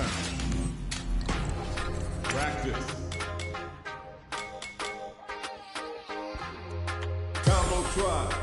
turn. Practice. Combo tries.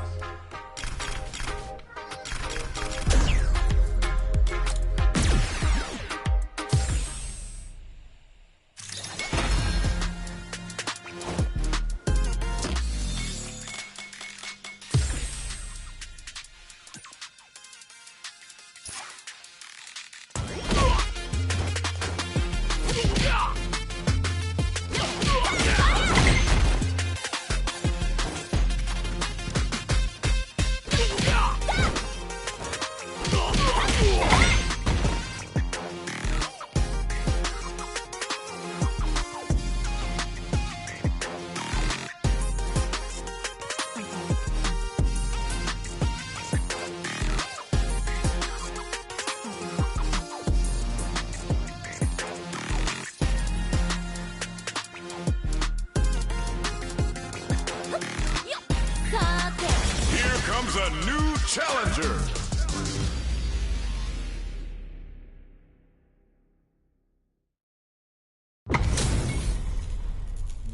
A new challenger.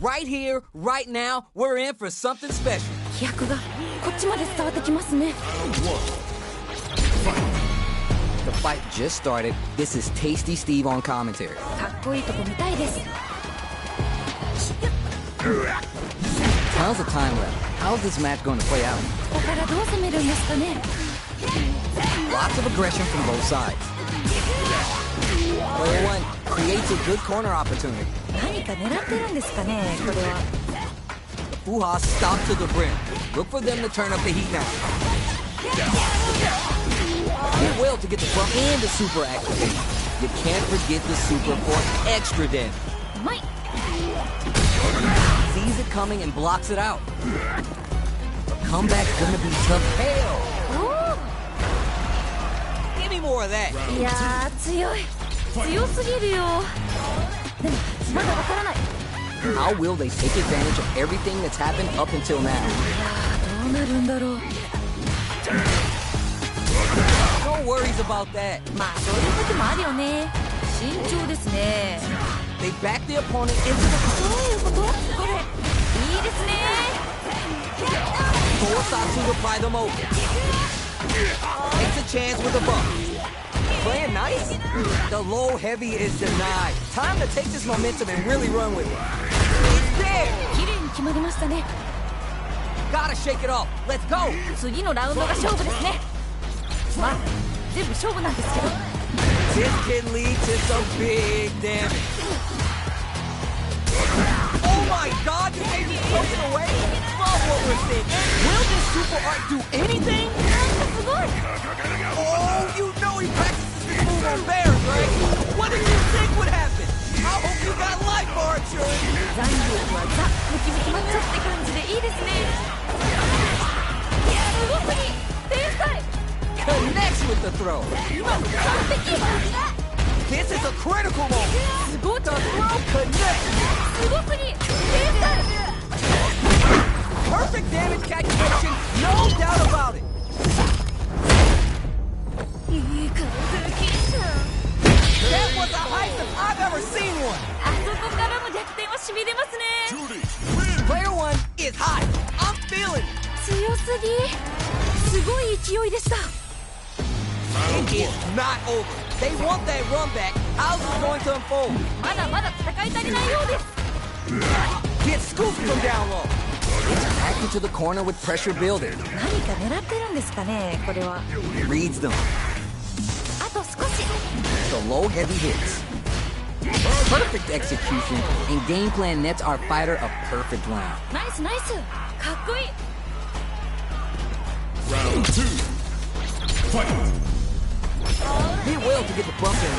Right here, right now, we're in for something special. 飛躍がこっちまで伝わってきますね。The fight just started. This is Tasty Steve on commentary. かっこいいとこ見たいです。Tons of time left. How's this match going to play out? ここからどう攻めるんですかね。 Lots of aggression from both sides. Player 1 creates a good corner opportunity. 何か狙ってるんですかね、これは。The Fuha stops to the brim. Look for them to turn up the heat now. Did well to get the bump and the super activation. You can't forget the super for extra damage. うまい。 Sees it coming and blocks it out. The comeback's gonna be tough. Hell! Give me more of that. いやー、強い。強すぎるよ。でもまだわからない。 How will they take advantage of everything that's happened up until now? いやー、どうなるんだろう。 No worries about that. まあそういう時もあるよね。慎重ですね。 They back the opponent into the... どういうこと？これいいですね。 Force Atsu to pry them open. Takes a chance with a bump. Playing nice. The low heavy is denied. Time to take this momentum and really run with it. It's there. 綺麗に決まりましたね。 Gotta shake it off. Let's go. 次のラウンドが勝負ですね。まあ全部勝負なんですけど。 This can lead to some big damage. Oh my God! Did they just choke it away? Love what we're seeing. Will this super art do anything? Oh, you know he practices this move on bears, right? What did you think would happen? I hope you got life archery. 残力はザ・ムキムキマッチョって感じでいいですね。すごすぎ。天才。 Connects with the throw. 今の完璧。 This is a critical moment. すごい。 The throw connects. すごすぎ。天才。 Perfect damage calculation, no doubt about it. いい感じ。 That was the highest I've ever seen one. あそこからの逆転は痺れますね。 Player 1 is hot. I'm feeling it. 強すぎ。すごい勢いでした。 It is not over. They want that run back. How's it going to unfold? まだまだ戦い足りないようです。 Get scooped from down low. It's back into the corner with pressure building. 何か狙ってるんですかね、これは。 Reads them. あと少し。 The low heavy hits. Perfect execution and game plan nets our fighter a perfect round. ナイスナイス。かっこいい。 Round 2. Fight. Did well to get the bump in.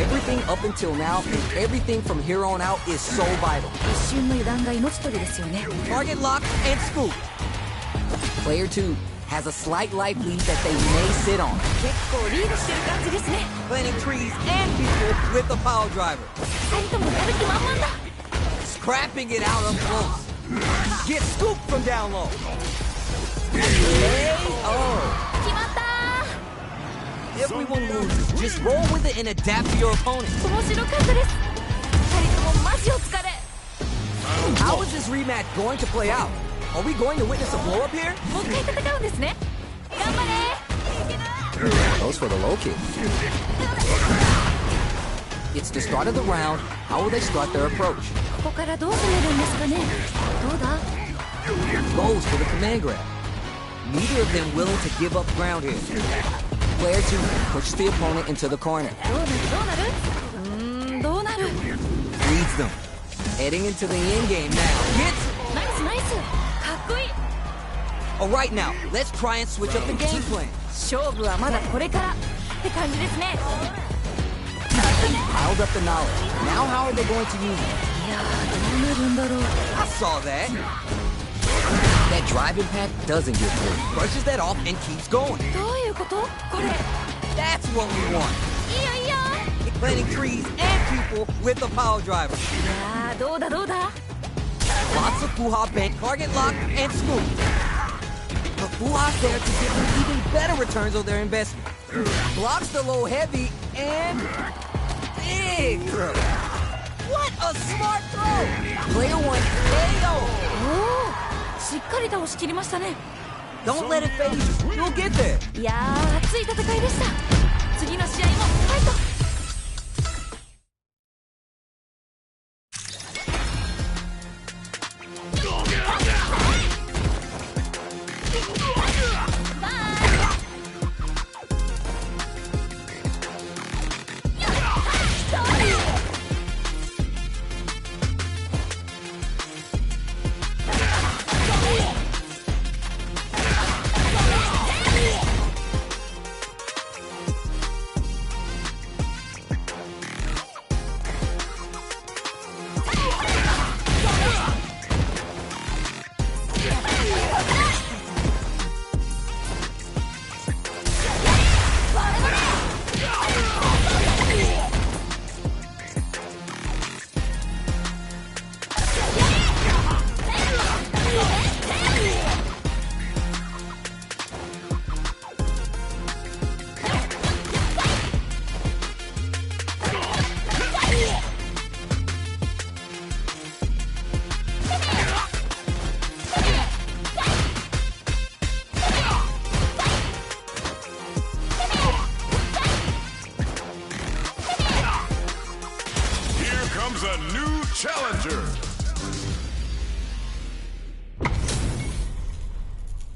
Everything up until now and everything from here on out is so vital. 一瞬の油断が命取りですよね。 Target lock and scoop. Player 2 has a slight life lead that they may sit on. 結構リードしてる感じですね。 Planting trees and people with the power driver. 二人ともやる気満々だ。 Scrapping it out up close. Get scooped from down low. Hey, oh. 決まった Everyone loses. Just roll with it and adapt to your opponent. 面白かったです。二人ともマジお疲れ。How is this rematch going to play out? Are we going to witness a blow up here? もう一回戦うんですね。頑張れ。Goes for the low kick. It's the start of the round. How will they start their approach? ここからどう攻めるんですかね。どうだ。Goes for the command grab. Neither of them willing to give up ground here. Player 2 pushes the opponent into the corner. どうなる。Leads them. Heading into the end game now. Hits. ナイスナイス。かっこいい。Alright now, let's try and switch up the game plan. 勝負はまだこれからって感じですね。Piled up the knowledge. Now how are they going to use it? いやー、どうなるんだろう。I saw that. That drive impact doesn't get through. Brushes that off and keeps going. どういうことこれ。That's what we want. いいよいいよ。Planting trees and people with the power driver. いやー、どうだ。 Lots of Fuha bank, target lock, and scoop. The Fuha's there to give them even better returns on their investment. Blocks the low heavy and big throw. What a smart throw! Player 1 KO. おお、しっかり倒しきりましたね。 Don't let it phase you. You'll get there. いやー、熱い戦いでした。次の試合もファイト。A new challenger.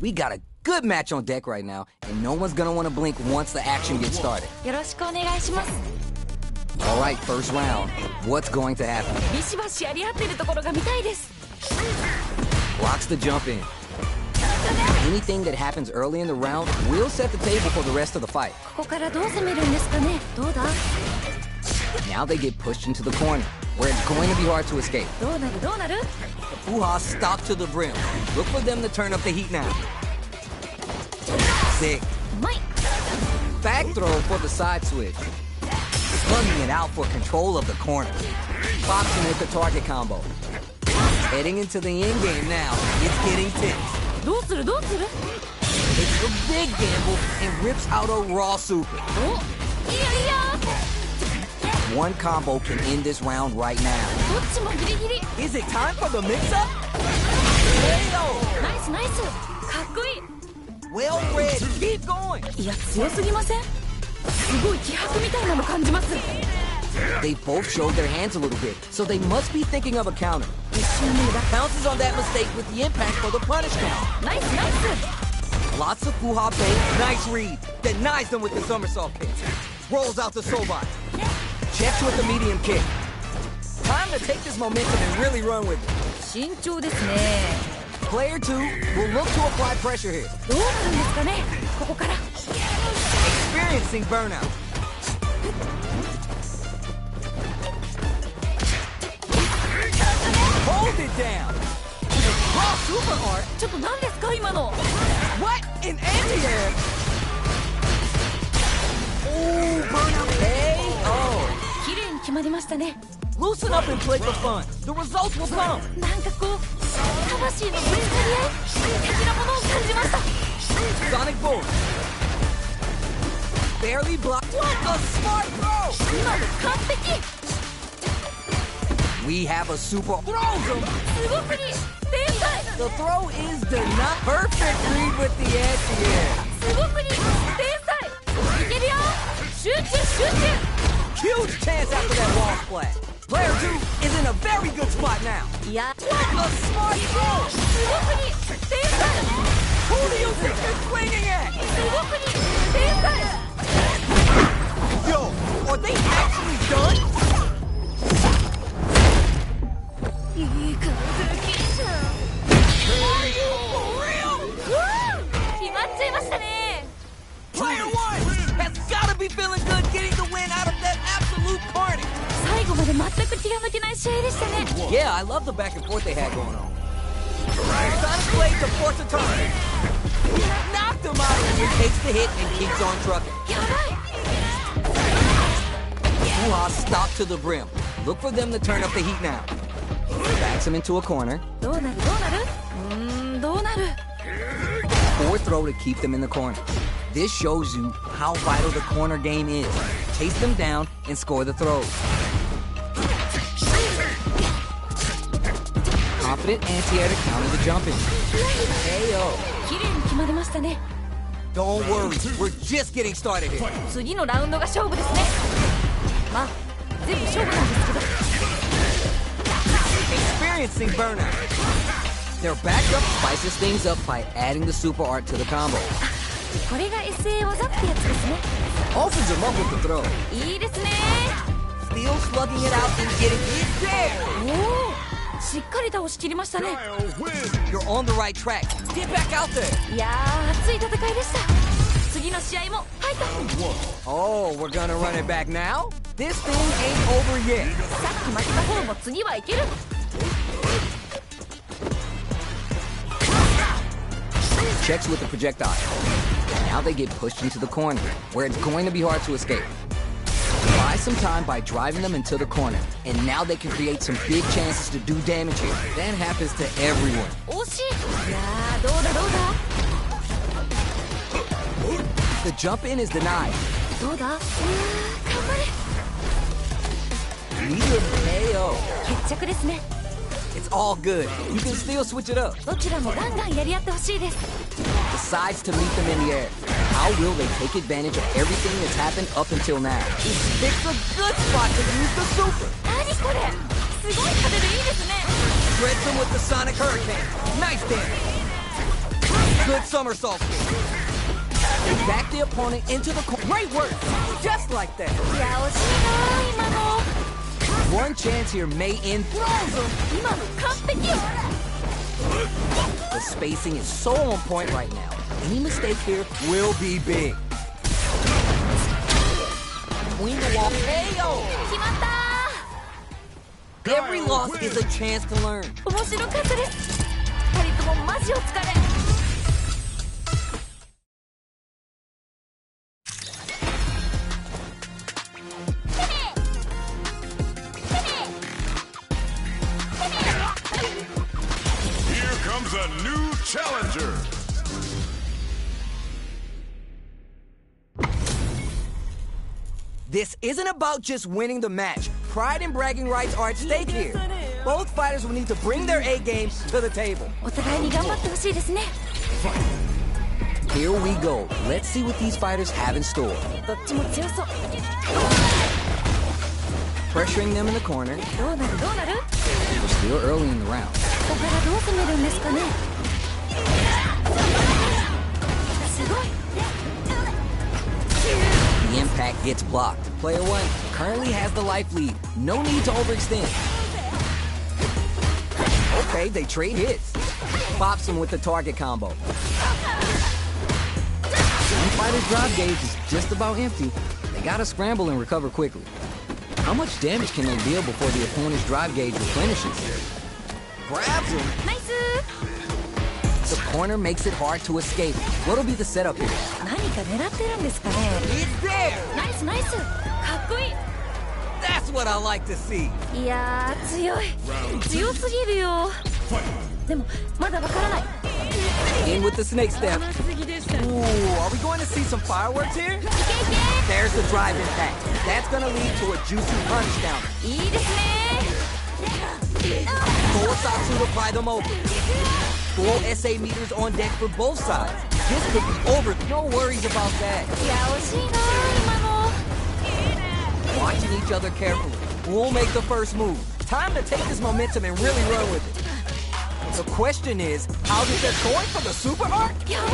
We got a good match on deck right now, and no one's gonna want to blink once the action gets started. よろしくお願いします。 All right, first round. What's going to happen? ビシバシやり合ってるところが見たいです。 Blocks the jump in. Anything that happens early in the round will set the table for the rest of the fight. ここからどう攻めるんですかね。どうだ。 Now they get pushed into the corner, where it's going to be hard to escape. どうなる。 The Fuha stopped to the brim. Look for them to turn up the heat now. Sick. うまい。 Back throw for the side switch. Slugging it out for control of the corner. Boxing with the target combo. Heading into the end game now. It's getting tense. どうする。 It's a big gamble and rips out a raw super. お、いいよ。 One combo can end this round right now. どっちもギリギリ。 Is it time for the mix-up? KO! ナイスナイス。かっこいい。 Well read. Keep going. いや、強すぎません？すごい気迫みたいなの感じます。 They both showed their hands a little bit, so they must be thinking of a counter. 一瞬目だ。 Pounces on that mistake with the impact for the punish count. ナイスナイス。 Lots of Fuha bait. Nice read. Denies them with the somersault kick. Rolls out the Sobot. Checks with the medium kick. Time to take this momentum and really run with it. 慎重ですね。 Player 2 will look to apply pressure here. どうなるんですかね。ここから。 Experiencing burnout. Hold it down. Raw super art. ちょっと何ですか今の。 What? In anti-air? Oh, burnout KO. 綺麗に決まりましたね。 Loosen up and play for fun. The results will come. なんかこう魂のぶつかり合い的なものを感じました。 Sonic boom. barely blocked. What a smart throw! 今の完璧 We have a super throws him. すごすぎ天才 The throw is denied. Perfect read with the edge here. すごすぎ天才いけるよ集中集中 Huge chance after that wall splash. Player 2 is in a very good spot now. いや What a smart throw! すごすぎ天才 Who do you think you're swinging at? すごすぎ天才 Yo, are they actually done? いい風吹きじゃん Are you for real? 決まっちゃいましたね Player 1 has gotta be feeling good getting the win out of that absolute carnage. 最後まで全く気が抜けない試合でしたね Yeah, I love the back and forth they had going on. Sonic blade to force a turn. Knocked him out. He takes the hit and keeps on trucking. やばい Wuha stopped to the brim. Look for them to turn up the heat now. Backs him into a corner. どうなるどうなる Forward throw to keep them in the corner. This shows you how vital the corner game is. Chase them down and score the throws. Confident anti-air to counter the jumping. KO. 綺麗に決まりましたね Don't worry, we're just getting started here. 次のラウンドが勝負ですねまあ全部勝負なんですけど Experiencing burnout. Their backup spices things up by adding the super art to the combo. これが SA 技ってやつですね Opens him up with the throw. いいですね Still slugging it out and getting it there. おおしっかり倒しきりましたね You're on the right track. Get back out there. いやー熱い戦いでした次の試合も入った Oh, we're gonna run it back now? This thing ain't over yet. さっき負けた方も次はいける Checks with the projectile. Now they get pushed into the corner, where it's going to be hard to escape. Buy some time by driving them into the corner, and now they can create some big chances to do damage here. That happens to everyone. 惜しいいやーどうだどうだ The jump in is denied. どうだ頑張れ Medium KO. 決着ですね It's all good. You can still switch it up. どちらもガンガンやり合ってほしいです Decides to meet them in the air. How will they take advantage of everything that's happened up until now? It's a good spot to use the super. 何これすごい風でいいですね Spreads them with the Sonic Hurricane. Nice damage. Good somersault kick. They back the opponent into the corner. Great work. Just like that. いや惜しいな今の One chance here may end throws him. 今の完璧よ The spacing is so on point right now. Any mistake here will be big. Queen the wall KO. 決まった Every loss is a chance to learn. 面白かったです二人ともマジお疲れ Here comes a new challenger. This isn't about just winning the match. Pride and bragging rights are at stake here. Both fighters will need to bring their A game to the table. お互いに頑張ってほしいですね Here we go. Let's see what these fighters have in store. どっちも強そう Pressuring them in the corner. どうなるどうなる We're still early in the round. ここからどう攻めるんですかねすごい The impact gets blocked. Player 1 currently has the life lead. No need to overextend. Okay, they trade hits. Pops him with the target combo. One fighter's drive gauge is just about empty. They gotta scramble and recover quickly. How much damage can they deal before the opponent's drive gauge replenishes? Grabs him. ナイス The corner makes it hard to escape. What'll be the setup here? 何か狙ってるんですかね It's there! ナイスナイスかっこいい That's what I like to see. いやー強い強すぎるよでもまだわからない In with the snake step. Ooh, are we going to see some fireworks here? There's the drive impact. That's gonna lead to a juicy punch counter. いいですね Full Satsu to pry them open. Full SA meters on deck for both sides. This could be over. No worries about that. いや惜しいな今の Watching each other carefully. We'll make the first move. Time to take this momentum and really run with it. The question is, how's it just going for the super arc? やばい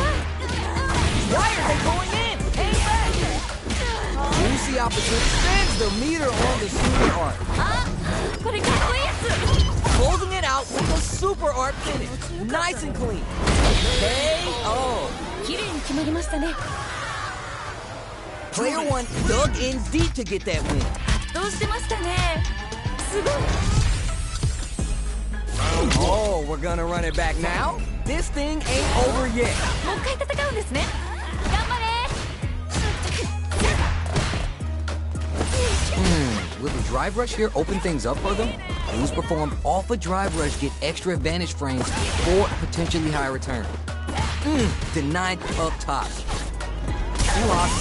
Why are they going in? Hang back! Juicy opposite spins the meter on the super arc. あこれかっこいいやつ Closing it out with a super arc finish. Nice and clean. KO. 綺麗に決まりましたね Player one dug in deep to get that win. どうしてましたねすごい Oh, we're gonna run it back now? This thing ain't over yet. もう一回戦うんですね頑張れ Will the drive rush here open things up for them? Moves performed off a drive rush get extra advantage frames for a potentially high return. Denied up top.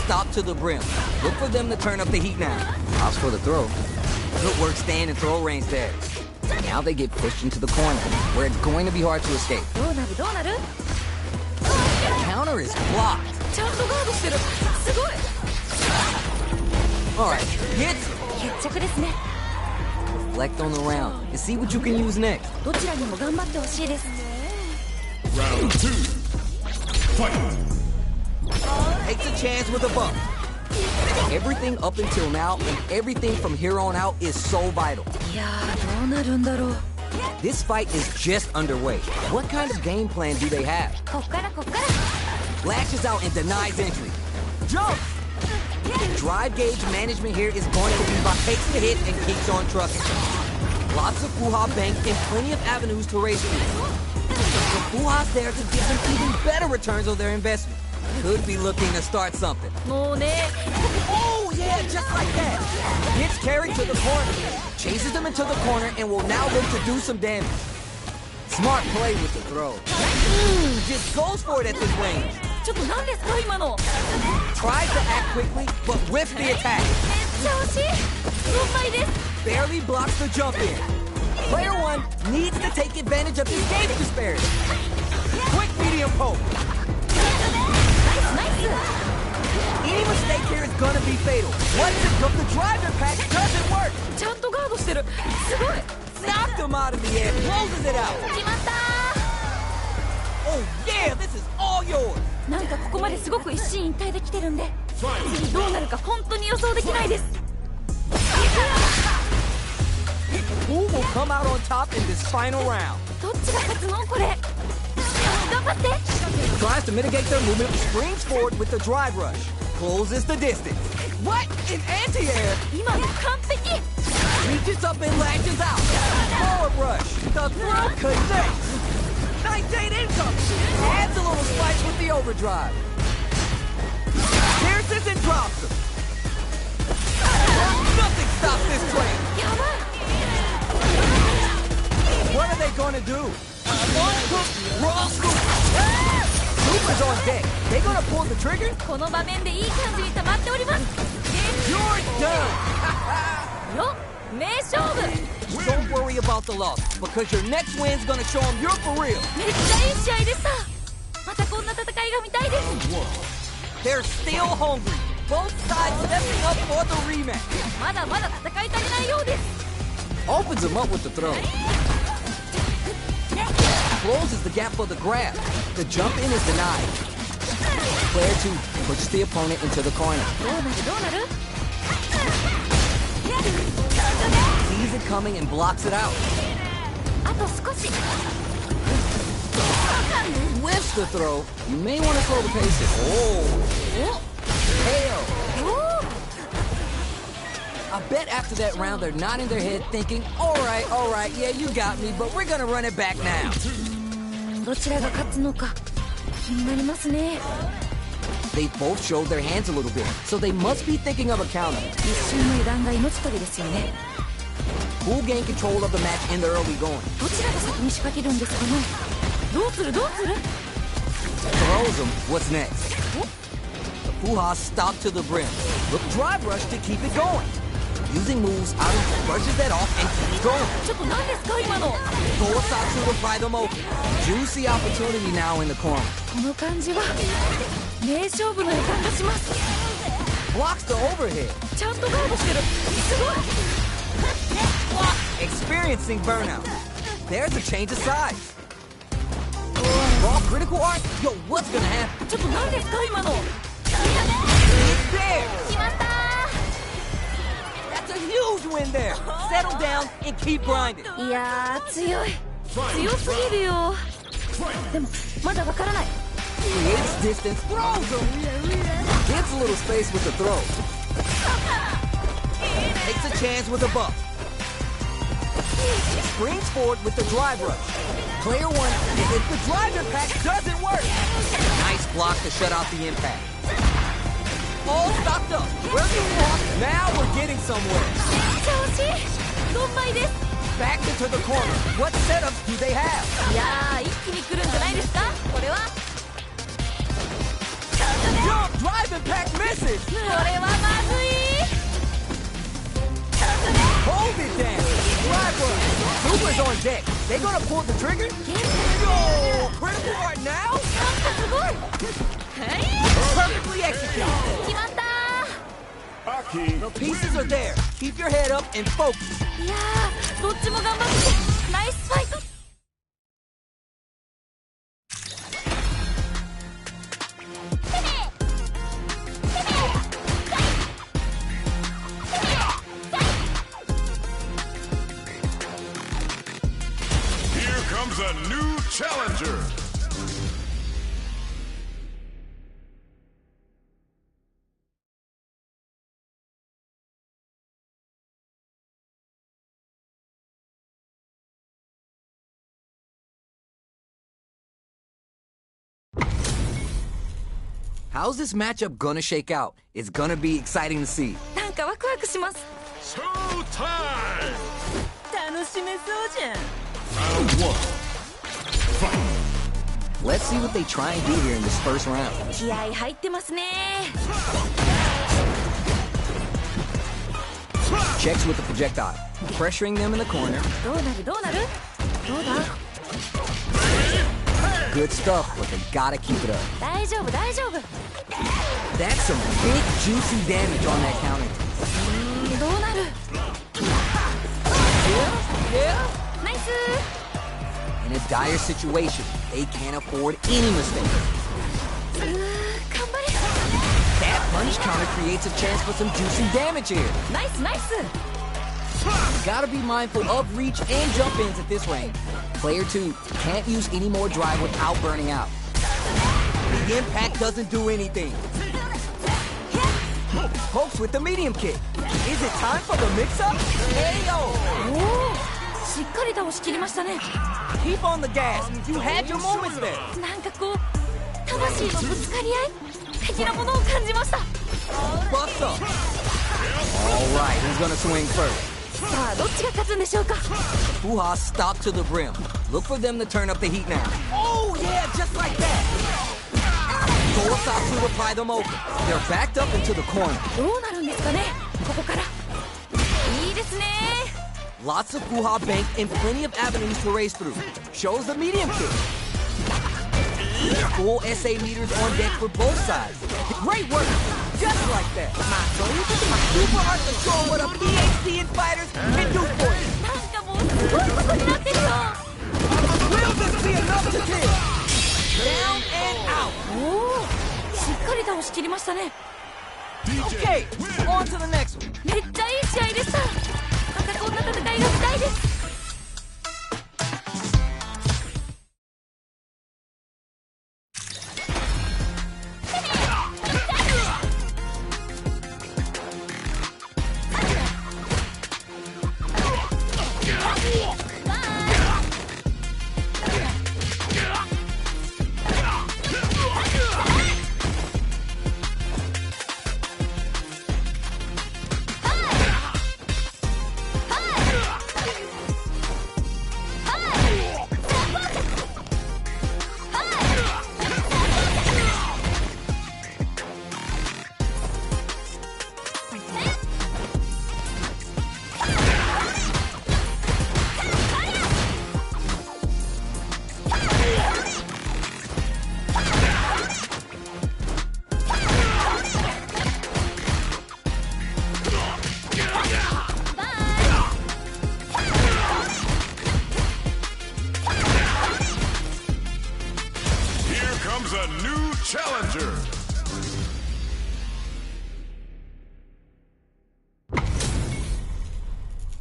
Stop to the brim. Look for them to turn up the heat now. Ops for the throw. Good work staying in throw range there. Now they get pushed into the corner, where it's going to be hard to escape. どうなるどうなる The counter is blocked. ちゃんとガードしてるすごい Alright, hits. 決着ですね Reflect on the round and see what you can use next. どちらにも頑張ってほしいです Round two. Fight. Takes a chance with a bump. Everything up until now and everything from here on out is so vital. いやーどうなるんだろう This fight is just underway. What kind of game plan do they have? こっからこっから Lashes out and denies entry. Jump! Drive gauge management here is going to be by takes the hit and keeps on trucking. Lots of Fuha bank and plenty of avenues to race through. The Fuha's there to give them even better returns on their investment. Could be looking to start something. もうね Oh, yeah, just like that. Gets carried to the corner. Chases them into the corner and will now look to do some damage. Smart play with the throw. Just goes for it at this range. ちょっと何ですか今の Tries to act quickly, but whiffs the attack. めっちゃ惜しい4枚です Barely blocks the jump in. Player one needs to take advantage of this gauge disparity. Quick medium poke. ナイス Any mistake here is gonna be fatal. Once it comes, the drive impact doesn't work. ちゃんとガードしてるすごい Knocked him out of the air, closes it out. 決まった Oh yeah, this is all yours. なんかここまですごく一進一退できてるんで次どうなるか本当に予想できないです Who will come out on top in this final round? どっちが勝つのこれ頑張って Tries to mitigate their movement, springs forward with the drive rush. Closes the distance. What? In anti-air? 今の完璧 Reaches up and lashes out. Forward rush. The throw connects. Nice date income. Adds a little spice with the overdrive. Pierces and drops him. Nothing stops this train. やばい What are they gonna do? One scoop, raw scoop. Super's on deck. They gonna pull the trigger? この場面でいい感じに溜まっております You're done. よ名勝負 Don't worry about the loss, because your next win's gonna show them you're for real. めっちゃいい試合でしたまたこんな戦いが見たいです They're still hungry. Both sides stepping up for the rematch. まだまだ戦い足りないようです Opens him up with the throw. Closes the gap for the grab. The jump in is denied. Player 2 pushes the opponent into the corner. どうなるどうなる Sees it coming and blocks it out. あと少し Whiffs the throw. You may want to slow the pace here. Oh. Hell. おお I bet after that round they're nodding their head thinking, all right, yeah, you got me, but we're gonna run it back now. どちらが勝つのか気になりますね They both showed their hands a little bit, so they must be thinking of a counter. 一瞬の油断が命取りですよね Who'll gain control of the match in the early going? どちらが先に仕掛けるんですかねどうするどうする Throws him. What's next? The Fuha stop to the brim. Look, drive rush to keep it going. Using moves, out brushes that off and keeps going. ちょっと何ですか今の Go Satsu to pry them open. Juicy opportunity now in the corner. この感じは名勝負の予感がします Blocks the overhead. ちゃんとガードしてるすごい Experiencing burnout. There's a change of sides. Raw critical art? Yo, what's gonna happen? ちょっと何ですか今の It's there! 決まった That's a huge win there! Settle down and keep grinding. いやー強い強すぎるよでもまだわからない Creates distance, throws him! Gives a little space with the throw. Takes a chance with a buff. Springs forward with the drive rush. Player one, if the drive impact doesn't work. Nice block to shut out the impact. All stopped up. Where's the walk? Now we're getting somewhere. 調子どんまいです Back into the corner. What setups do they have? いやー一気に来るんじゃないですかこれは Jump, drive impact misses. これはまずい Hold it down. Drive rush. Super's on deck. They gonna pull the trigger? Yo, critical art now? すごい Perfectly executed. 決まった Aki. The pieces are there. Keep your head up and focus. いやーどっちも頑張ってナイスファイト Here comes a new challenger. How's this matchup gonna shake out? It's gonna be exciting to see. なんかワクワクします Showtime! 楽しめそうじゃん Round one. Fight. Let's see what they try and do here in this first round. 気合入ってますね Checks with the projectile. Pressuring them in the corner. どうなるどうなるどうだ Good stuff, but they gotta keep it up. 大丈夫大丈夫 That's some big juicy damage on that counter. どうなる Yeah? ナイス In a dire situation, they can't afford any mistakes. 頑張れ That punch counter creates a chance for some juicy damage here. ナイスナイス Gotta be mindful of reach and jump ins at this range. Player 2 can't use any more drive without burning out. The impact doesn't do anything. Pokes with the medium kick. Is it time for the mix-up? Ayo! おおしっかり倒しきりましたね Keep on the gas. You had your moments there. なんかこう魂のぶつかり合い的なものを感じました Bust up. Alright, who's gonna swing first? さあどっちが勝つんでしょうか Fuha stop to the brim. Look for them to turn up the heat now. Oh yeah, just like that. Go Satsu to pry them open. They're backed up into the corner. どうなるんですかねここからいいですね Lots of Fuha bank and plenty of avenues to race through. Shows the medium kick. Full SA meters on deck for both sides. Great work. Just like that. Super art to show what a PhD in fighters can do for you. なんかもうすごいことになってるよ Will this be enough to kill? Down and out. おおしっかり倒しきりましたね Okay, on to the next one. めっちゃいい試合でしたまたこんな戦いがしたいです Round comes a new challenger.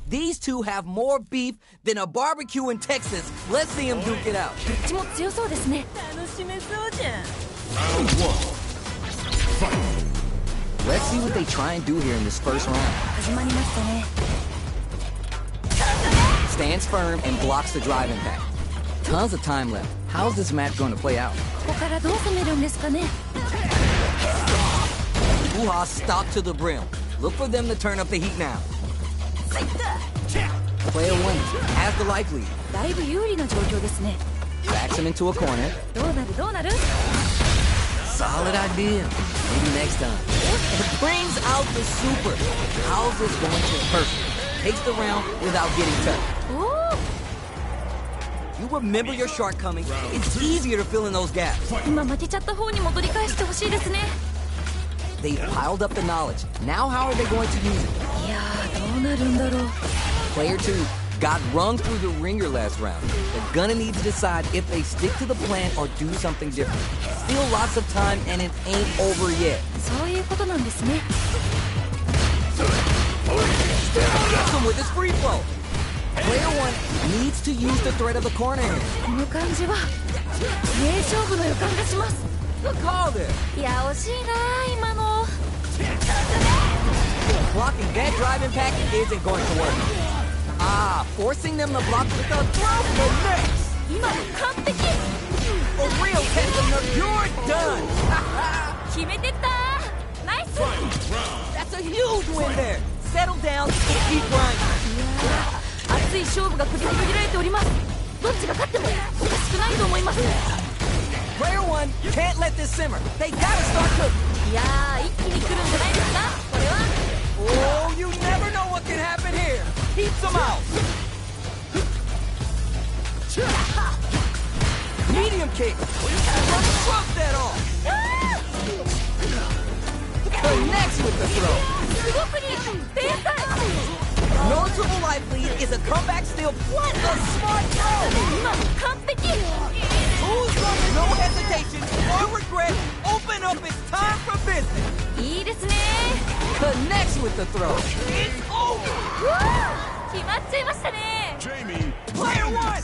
These two have more beef than a barbecue in Texas. Let's see them duke it out. どっちも強そうですね。 Round one. Fight. Let's see what they try and do here in this first round. 始まりましたね。 Stands firm and blocks the drive impact. Tons of time left. How's this match going to play out? ここからどう攻めるんですかね。 Uha stopped to the brim. Look for them to turn up the heat now. Player one has the life lead. だいぶ有利な状況ですね。 Backs him into a corner. どうなるどうなる。 Solid idea. Maybe next time. It brings out the super. How's this going to perfect? Takes the round without getting touched. おお。 You remember your shortcomings. It's easier to fill in those gaps. 今負けちゃった方に戻り返してほしいですね。 They've piled up the knowledge. Now how are they going to use it? いやーどうなるんだろう。 Player two got rung through the ringer last round. They're gonna need to decide if they stick to the plan or do something different. Still lots of time and it ain't over yet. そういうことなんですね。 Gets him with his free flow. Player one needs to use the threat of the corner here. この感じは名勝負の予感がします。 Good call there. いや惜しいなー今の。 Blocking that drive impact isn't going to work. Forcing them to block with the throw connects. 今の完璧。 A real test of nerve. You're done. 決めてったー。ナイス。 That's a huge win there. Settle down and keep grinding. いやー熱い勝負が繰り広げられております。どっちが勝ってもおかしくないと思います。 Player one can't let this simmer. They gotta start cooking. いやー一気に来るんじゃないですかこれは。 Oh, you never know what can happen here. Keeps them out. Medium kick. Drop that off. Connects with the throw. すごくいい天才。 Noticeable life lead is a comeback steal plus a smart throw. 今の完璧。 Who's running? No hesitation or regret. Open up. It's time for business. いいですね。 Connects with the throw. It's over. 決まっちゃいましたね。 Jamie. Player one.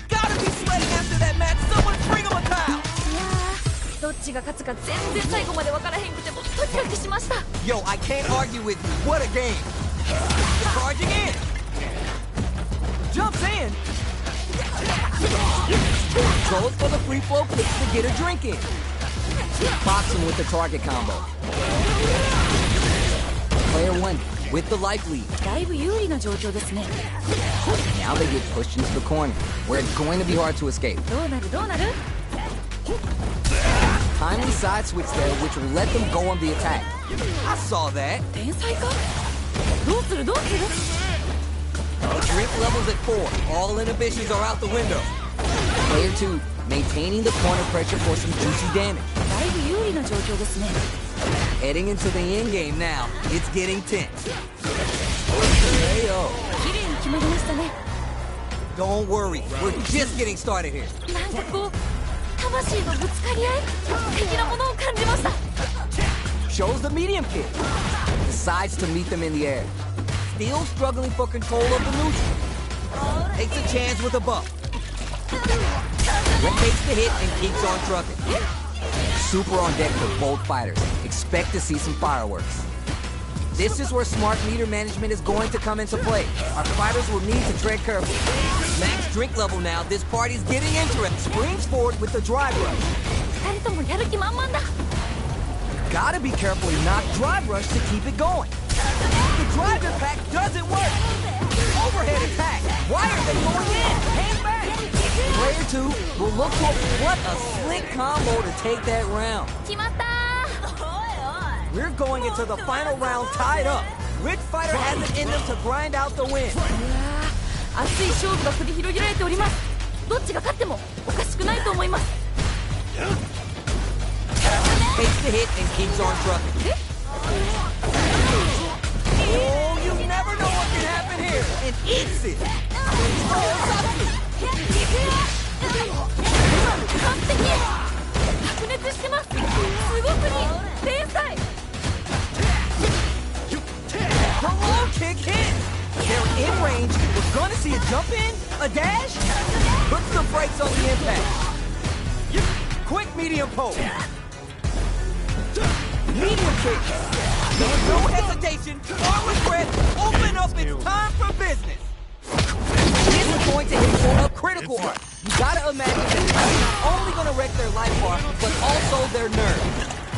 Gotta be sweating after that match. Someone bring him a towel. いやーどっちが勝つか全然最後まで分からへんくてもドキドキしました。 Yo, I can't argue with you. What a game. Charging in. Jumps in. Goes for the free flow kicks to get a drink in. Pops him with the target combo. Player one with the life lead. だいぶ有利な状況ですね。 Now they get pushed into the corner, where it's going to be hard to escape. どうなるどうなる。 Timely side switch there, which will let them go on the attack. I saw that. 天才か。どうするどうする。 Drink levels at 4. All inhibitions are out the window. Player 2 maintaining the corner pressure for some juicy damage. だいぶ有利な状況ですね。 Heading into the end game now. It's getting tense. Hey-o. 綺麗に決まりましたね。 Don't worry. We're just getting started here. なんかこう魂のぶつかり合い的なものを感じました。 Shows the medium kick. Decides to meet them in the air. Still struggling for control of the neutral. Takes a chance with a buff. Takes the hit and keeps on trucking. Super on deck for both fighters. Expect to see some fireworks. This is where smart meter management is going to come into play. Our fighters will need to tread carefully. Max drink level now. This party's getting into it. Springs forward with the drive rush. 二人ともやる気満々だ。 Gotta be careful and not drive rush to keep it going. The drive impact doesn't work. Overhead attack. Why are they going in? Hang back. Player 2 will look for what a slick combo to take that round. 決まったー。 We're going into the final round tied up. Which fighter has it in them to grind out the win? いやー熱い勝負が繰り広げられております。どっちが勝ってもおかしくないと思います。 Takes the hit and keeps on trucking. Oh, you never know what can happen here. And eats it. Oh, impact. Quick medium poke. Medium kick. There's no hesitation or regret. Open up, it's time for business. This is going to hit for a critical art. You gotta imagine that it's not only gonna wreck their life bar, but also their nerves.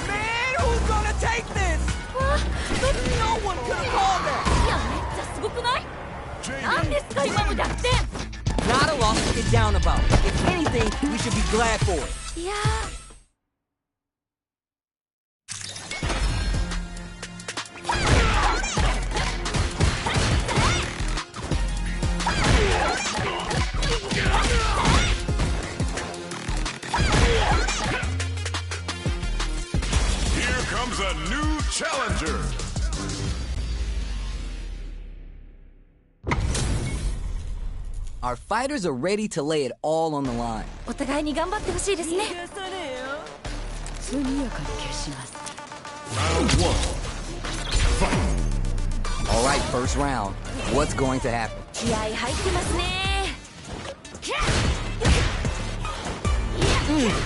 Man, who's gonna take this? No one could have called that. いや、めっちゃすごくない？なんですか今の逆転。 Not a loss to get down about. If anything, we should be glad for it. いや Here comes a new challenger. Our fighters are ready to lay it all on the line. お互いに頑張ってほしいですね。 Round one. Fight. All right, first round. What's going to happen? 気合入ってますね。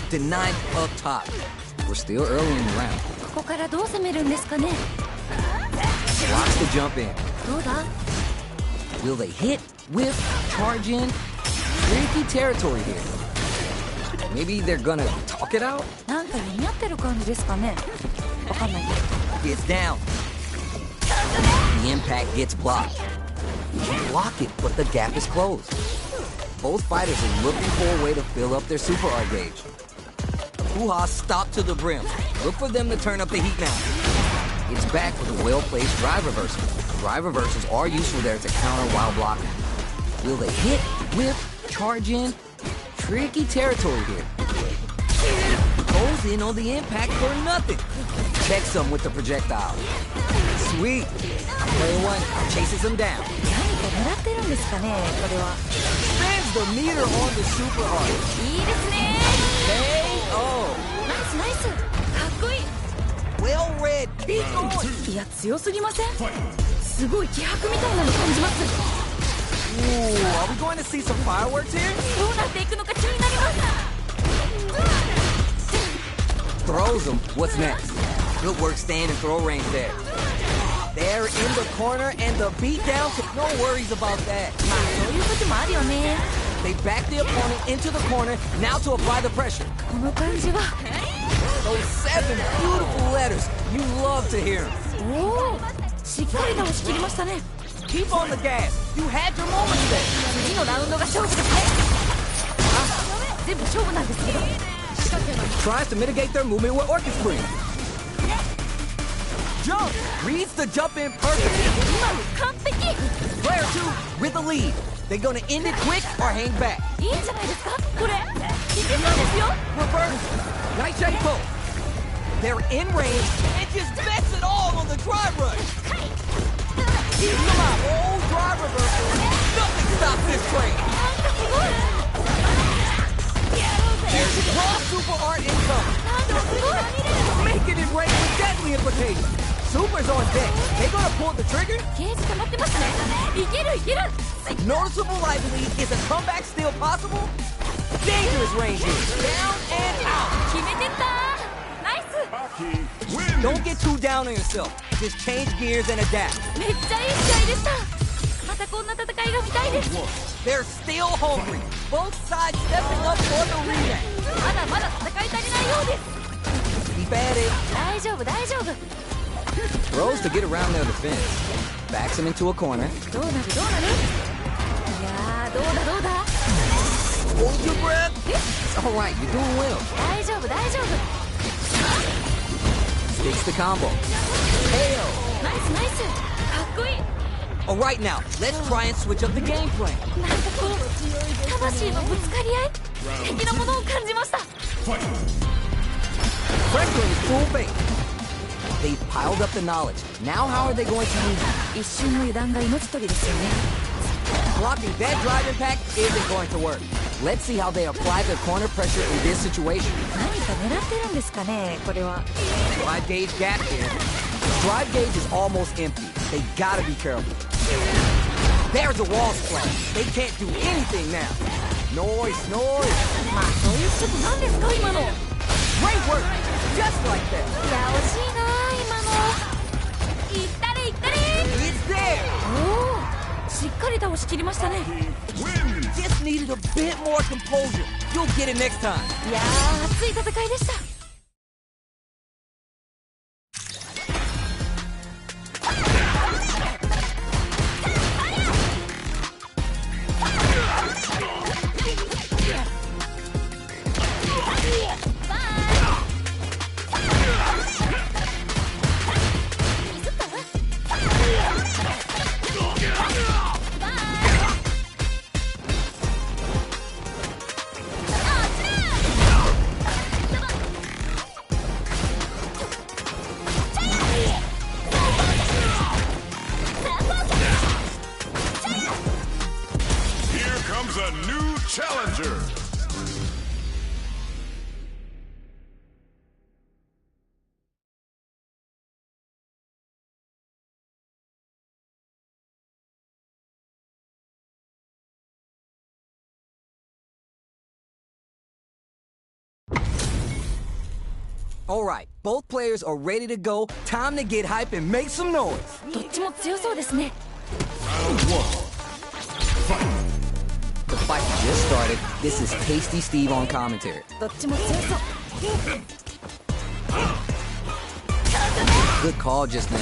Denied up top. We're still early in the round. ここからどう攻めるんですかね。 Blocks the jump in. どうだ？ Will they hit, whip, charge in? Tricky territory here. Maybe they're gonna talk it out? なんか読み合ってる感じですかね。わかんないけど。 Gets down. The impact gets blocked. You block it, but the gap is closed. Both fighters are looking for a way to fill up their super art gauge. Hoo-ha stopped to the brim. Look for them to turn up the heat now. It's back with a well-placed drive reversal. Drive reversals are useful there to counter while blocking. Will they hit, whip, charge in? Tricky territory here. Goes in on the impact for nothing. Checks them with the projectile. Sweet. Player one chases him down. 何か狙ってるんですかね、これは。 Spins the meter on the super art. いいですね。 KO. ナイスナイス。かっこいい。 Well read. Keep going. いや、強すぎません？すごい気迫みたいなの感じます。 Ooh, are we going to see some fireworks here? どうなっていくのか気になります。 Throws him. What's next? Good work staying in throw range there. They're in the corner and the beat down. No worries about that. まあそういう時もあるよね。 They back the opponent into the corner now to apply the pressure. この感じは。 Those 7 beautiful letters. You love to hear them. おお、しっかり直しきりましたね。 Keep on the gas. You had your moments there. 次のラウンドが勝負ですね。全部勝負なんですけど。 Tries to mitigate their movement with Orchid Spring. Jump! Reads the jump in perfectly. 今の完璧。 Player 2 with the lead. They gonna end it quick or hang back. いいんじゃないですかこれ。いけそうですよ。 Reverse. Nice shape pull. They're in range and just bets it all on the drive rush. Keep them out. Oh, drive reversal. Nothing stops this train. なんかすごい。 There's raw super art income. なんかすごい。 Making it rain with deadly implications. Super's on deck. They gonna pull the trigger? ゲージ溜まってますね。いけるいける。 Noticeable life lead. Is a comeback still possible? Dangerous range here. Down and out. 決めてったナイス。 Aki wins. Don't get too down on yourself. Just change gears and adapt. めっちゃいい試合でした。またこんな戦いが見たいです。 They're still hungry. Both sides stepping up for the rematch. まだまだ戦い足りないようです。 Keep at it. 大丈夫大丈夫。 Throws to get around their defense. Backs him into a corner. どうなるどうなる。いやーどうだどうだ。 Hold your breath. It's all right. You're doing well. 大丈夫大丈夫。 Sticks the combo. KO. ナイスナイス。かっこいい。 All right, now let's try and switch up the game plan. なんかこう魂のぶつかり合い的なものを感じました。 Fight. Pressure is full bait. They've piled up the knowledge. Now how are they going to use it? 一瞬の油断が命取りですよね。 Blocking that drive impact isn't going to work. Let's see how they apply their corner pressure in this situation. 何か狙ってるんですかねこれは。 Drive gauge gap here. Drive gauge is almost empty. They gotta be careful. There's a wall splash. They can't do anything now. Noise, noise. まあちょっと何ですか今の。いや Great work! Just like that! 惜しいな今の。いったれいったれ。 It's there! おお、しっかり倒しきりましたね。 Just needed a bit more composure. You'll get it next time. いや熱い戦いでした。A new challenger. Alright, both players are ready to go. Time to get hype and make some noise. どっちも強そうですね。 The fight just started. This is Tasty Steve on commentary. どっちも強そう。 Good call just now.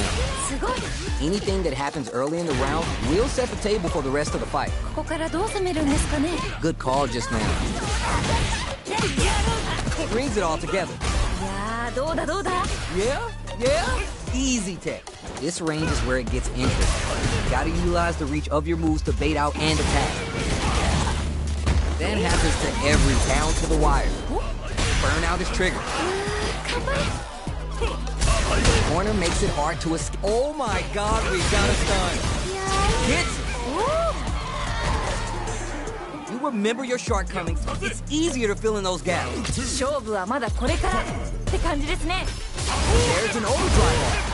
すごい。 Anything that happens early in the round will set the table for the rest of the fight. ここからどう攻めるんですかね。 Good call just now. Brings it all together. いやどうだどうだ。 Yeah? Yeah? Easy tech. This range is where it gets interesting. Gotta utilize the reach of your moves to bait out and attack. That happens to every down to the wire. Burn out is triggered. 頑張れ。 The corner makes it hard to escape. Oh my god, we got a stun. いや Hits it. You remember your shortcomings. It's easier to fill in those gaps. 勝負はまだこれからって感じですね。 There's an overdrive on.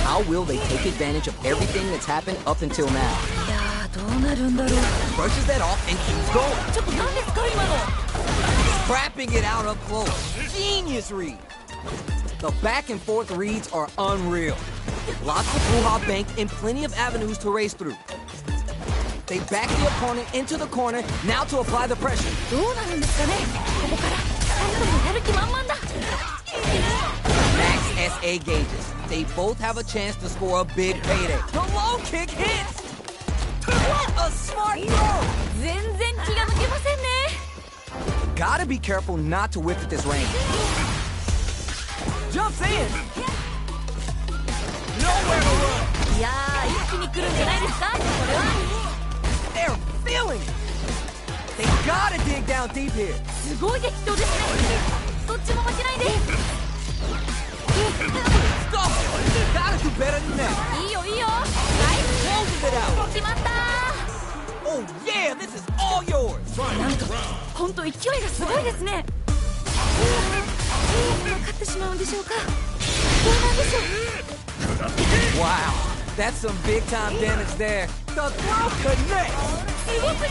How will they take advantage of everything that's happened up until now? いやどうなるんだろう。 Brushes that off and keeps going. ちょっと何ですか今の。 Crapping it out up close. Genius read. The back and forth reads are unreal. Lots of Fuha bank and plenty of avenues to race through. They back the opponent into the corner, now to apply the pressure. どうなるんですかね。ここから2人ともやる気満々だ。 Max SA gauges. They both have a chance to score a big payday. The low kick hits! What a smart throw! 全然気が抜けませんね。 Gotta be careful not to whiff at this range. Jumps in! Nowhere to run! いや一気に来るんじゃないですかこれは。 They're feeling it! They gotta dig down deep here! すごい激闘ですね。どっちも負けないで。 Stop! Gotta do better than that! いいよいいよ。 Closes it out! 決まった。 Oh yeah, this is all yours! なんと本当勢いがすごいですね。勝ってしまうんでしょうか。どうなんでしょう。 Wow, that's some big time damage there. The throw connects! すごすぎ。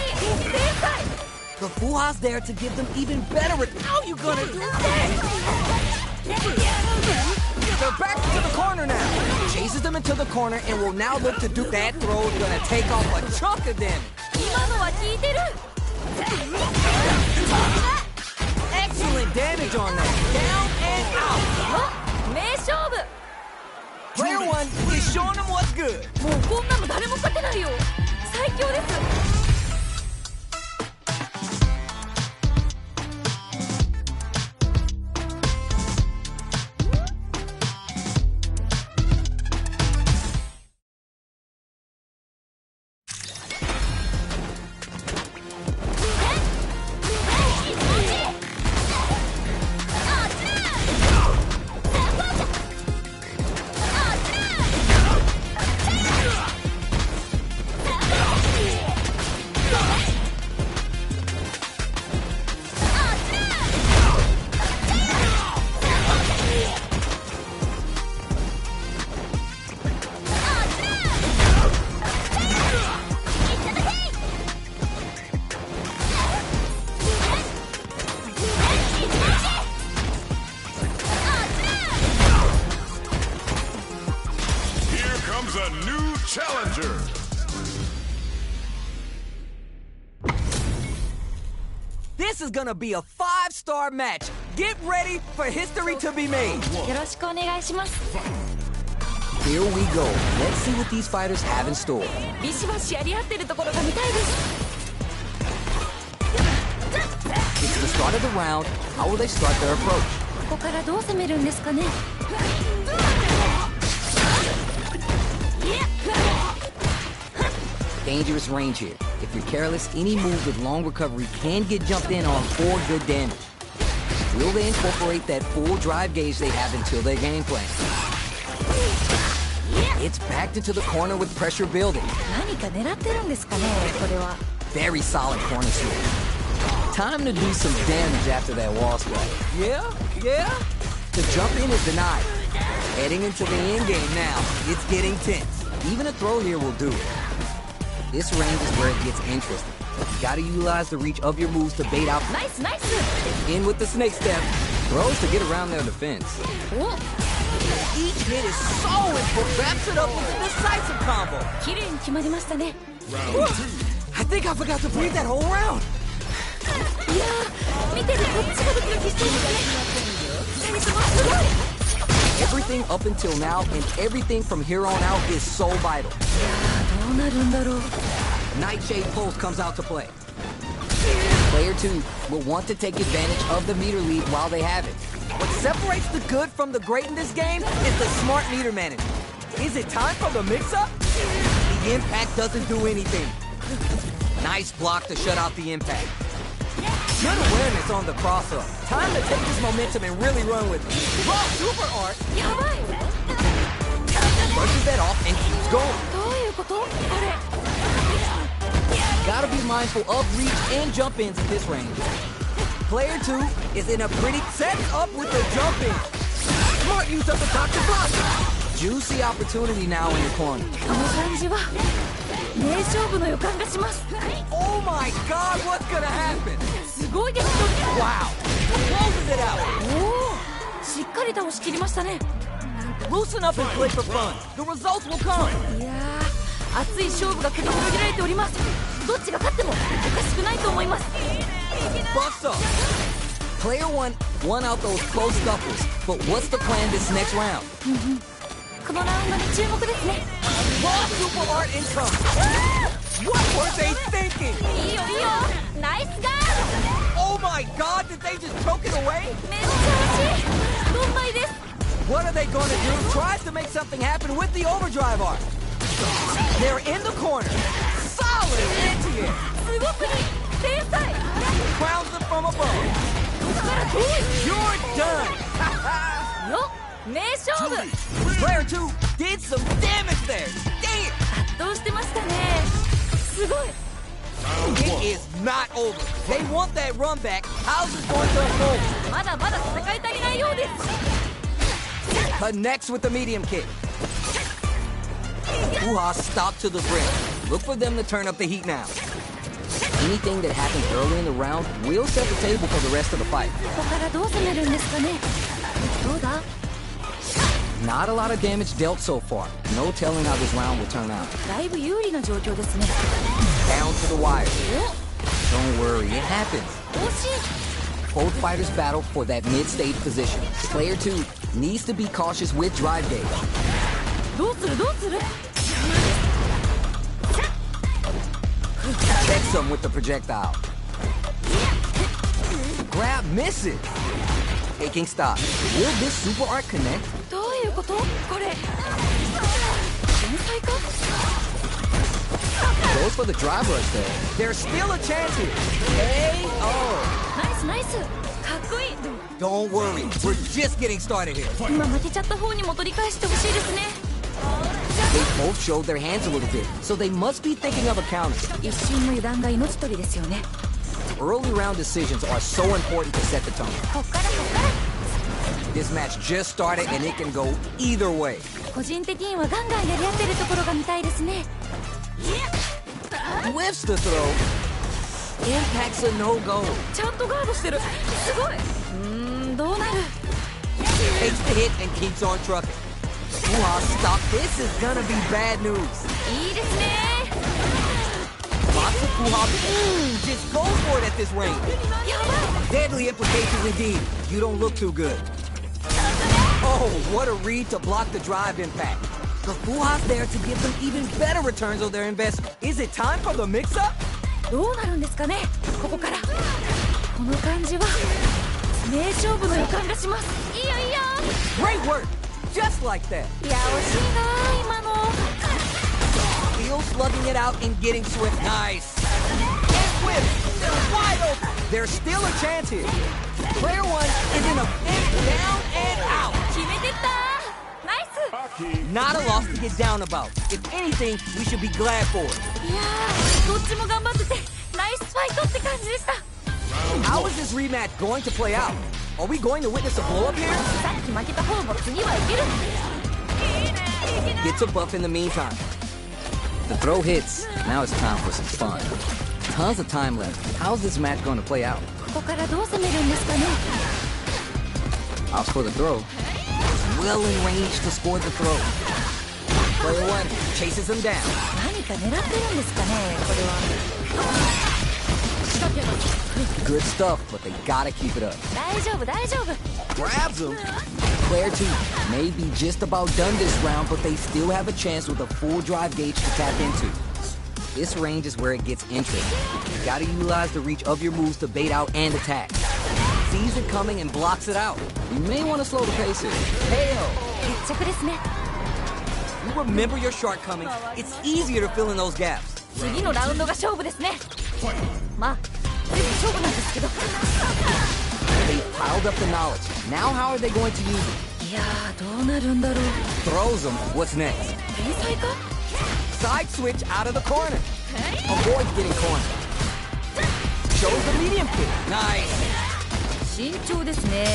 正解。 The Fuha's there to give them even better. How you gonna do that? They're back to the corner now. Chases them into the corner and will now look to do that throw. Gonna take off a chunk of damage. 今のは効いてる。 Excellent damage on that. Down and out. 名勝負。 Player one is showing them what's good. もうこんなの誰も勝てないよ。最強です。 Got is gonna be a 5-star match. Get ready for history to be made. よろしくお願いします。 Here we go. Let's see what these fighters have in store. ビシバシやり合ってるところが見たいです。 It's the start of the round. How will they start their approach? ここからどう攻めるんですかね。 Dangerous range here. If you're careless, any move with long recovery can get jumped in on for good damage. Will they incorporate that full drive gauge they have until their game plan? It's backed into the corner with pressure building. 何か狙ってるんですかね、これは。 Very solid corner swing. Time to do some damage after that wall strike. Yeah? The jump in is denied. Heading into the end game now. It's getting tense. Even a throw here will do it. This range is where it gets interesting. You gotta utilize the reach of your moves to bait out. ナイスナイス。 In with the snake step. Throws to get around their defense. お、 Each hit is so important. Wraps it up with a decisive combo. 綺麗に決まりましたね。 I think I forgot to breathe that whole round. いやー、見ててこっちがドキドキしていますね。二人ともすごい。 Everything up until now and everything from here on out is so vital. どうなるんだろう。 Nightshade Pulse comes out to play. Player 2 will want to take advantage of the meter lead while they have it. What separates the good from the great in this game is the smart meter management. Is it time for the mix-up? The impact doesn't do anything. Nice block to shut out the impact. Good awareness on the cross-up. Time to take this momentum and really run with it. Raw super art. やばい。 Brushes that off and keeps going. どういうこと？これ。 Gotta be mindful of reach and jump ins at this range. Player 2 is in a pretty set up with the jump in. Smart use of the Dr. Block. Juicy opportunity now in the corner. この感じは名勝負の予感がします。 Oh my god, what's gonna happen? すごいです。 Wow. Closes it out. おお、しっかり倒し切りましたね。 Loosen up and play for fun. The results will come. いやー、熱い勝負が繰り広げられております。どっちが勝ってもおかしくないと思います。 Bucks up. Player 1 won out those close scuffles, but what's the plan this next round? このラウンドに注目ですね。 Raw super art income. What were they thinking? いいよいいよ。ナイスガー Oh my god, did they just choke it away? ド。めっちゃ惜しい。どんまいです。 What are they gonna do? Tries to make something happen with the overdrive art. They're in the corner. Solid anti-air. すごくいい。天才。 Crowns them from above. ここから遠い。 You're done. よ、名勝負。 Player 2 did some damage there. Damn. 圧倒してましたね。すごい。 It is not over. They want that run back. How's it going to unfold? まだまだ戦い足りないようです。 Connects with the medium kick. Uha stopped to the brim. Look for them to turn up the heat now. Anything that happens early in the round will set the table for the rest of the fight. ここからどう攻めるんですかね。どうだ。 Not a lot of damage dealt so far. No telling how this round will turn out. だいぶ有利な状況ですね。 Down to the wire. お、 Don't worry, it happens. 惜しい。 Both fighters battle for that mid-stage position. Player 2 needs to be cautious with drive gauge. どうするどうする。 Checks him with the projectile. Grab misses. Taking stock. Will this super art connect? どういうこと？これ。天才か？ Goes for the drive rush there. There's still a chance here. KO. ナイスナイス。かっこいい。 Don't worry, we're just getting started here. 今負けちゃった方にも取り返してほしいですね。 They both showed their hands a little bit, so they must be thinking of a counter. 一瞬の油断が命取りですよね。 Early round decisions are so important to set the tone. こっからこっから。 This match just started and it can go either way. 個人的にはガンガンやり合ってるところが見たいですね。 Lifts the throw. Impact's a no-go. ちゃんとガードしてる。すごい。どうなる。 Takes the hit and keeps on trucking. Stop. This is gonna be bad news. いいですね。 Blocks Lots of Puha. Just go for it at this range. Deadly implications indeed. You don't look too good. Oh, what a read to block the drive impact. The Puha's there to give them even better returns on their investment. Is it time for the mix-up? どうなるんですかね、ここから。この感じは名勝負の予感がします。いいよいいよ。 Great work! Just like that. いや、惜しいな今の。 Still slugging it out and getting swift. Nice. And swift. They're wide open. There's still a chance here. Player one is in a big down and out. 決めてった。ナイス。 Not a loss to get down about. If anything, we should be glad for it. いやー、どっちも頑張っててナイスファイトって感じでした。 How is this rematch going to play out? Are we going to witness a blow-up here? さっき負けた方も次はいける。 Gets a buff in the meantime. The throw hits. Now it's time for some fun. Tons of time left. How's this match going to play out? ここからどう攻めるんですかね。 Opts for the throw. Well in range to score the throw. Player one chases him down. 何か狙ってるんですかね、これは。 Good stuff, but they gotta keep it up. 大丈夫大丈夫。 Grabs him. Player two may be just about done this round, but they still have a chance with a full drive gauge to tap into. This range is where it gets interesting. You gotta utilize the reach of your moves to bait out and attack. Sees it coming and blocks it out. You may want to slow the pace here. Hell! 決着ですね。 You remember your shortcomings. It's easier to fill in those gaps. 次のラウンドが勝負ですね。まあ、全部勝負なんですけど。 They piled up the knowledge. Now how are they going to use it? いやー、どうなるんだろう。 Throws them. What's next? 天才か？ Side switch out of the corner. Avoids getting cornered. Shows the medium kick. Nice. 慎重ですね。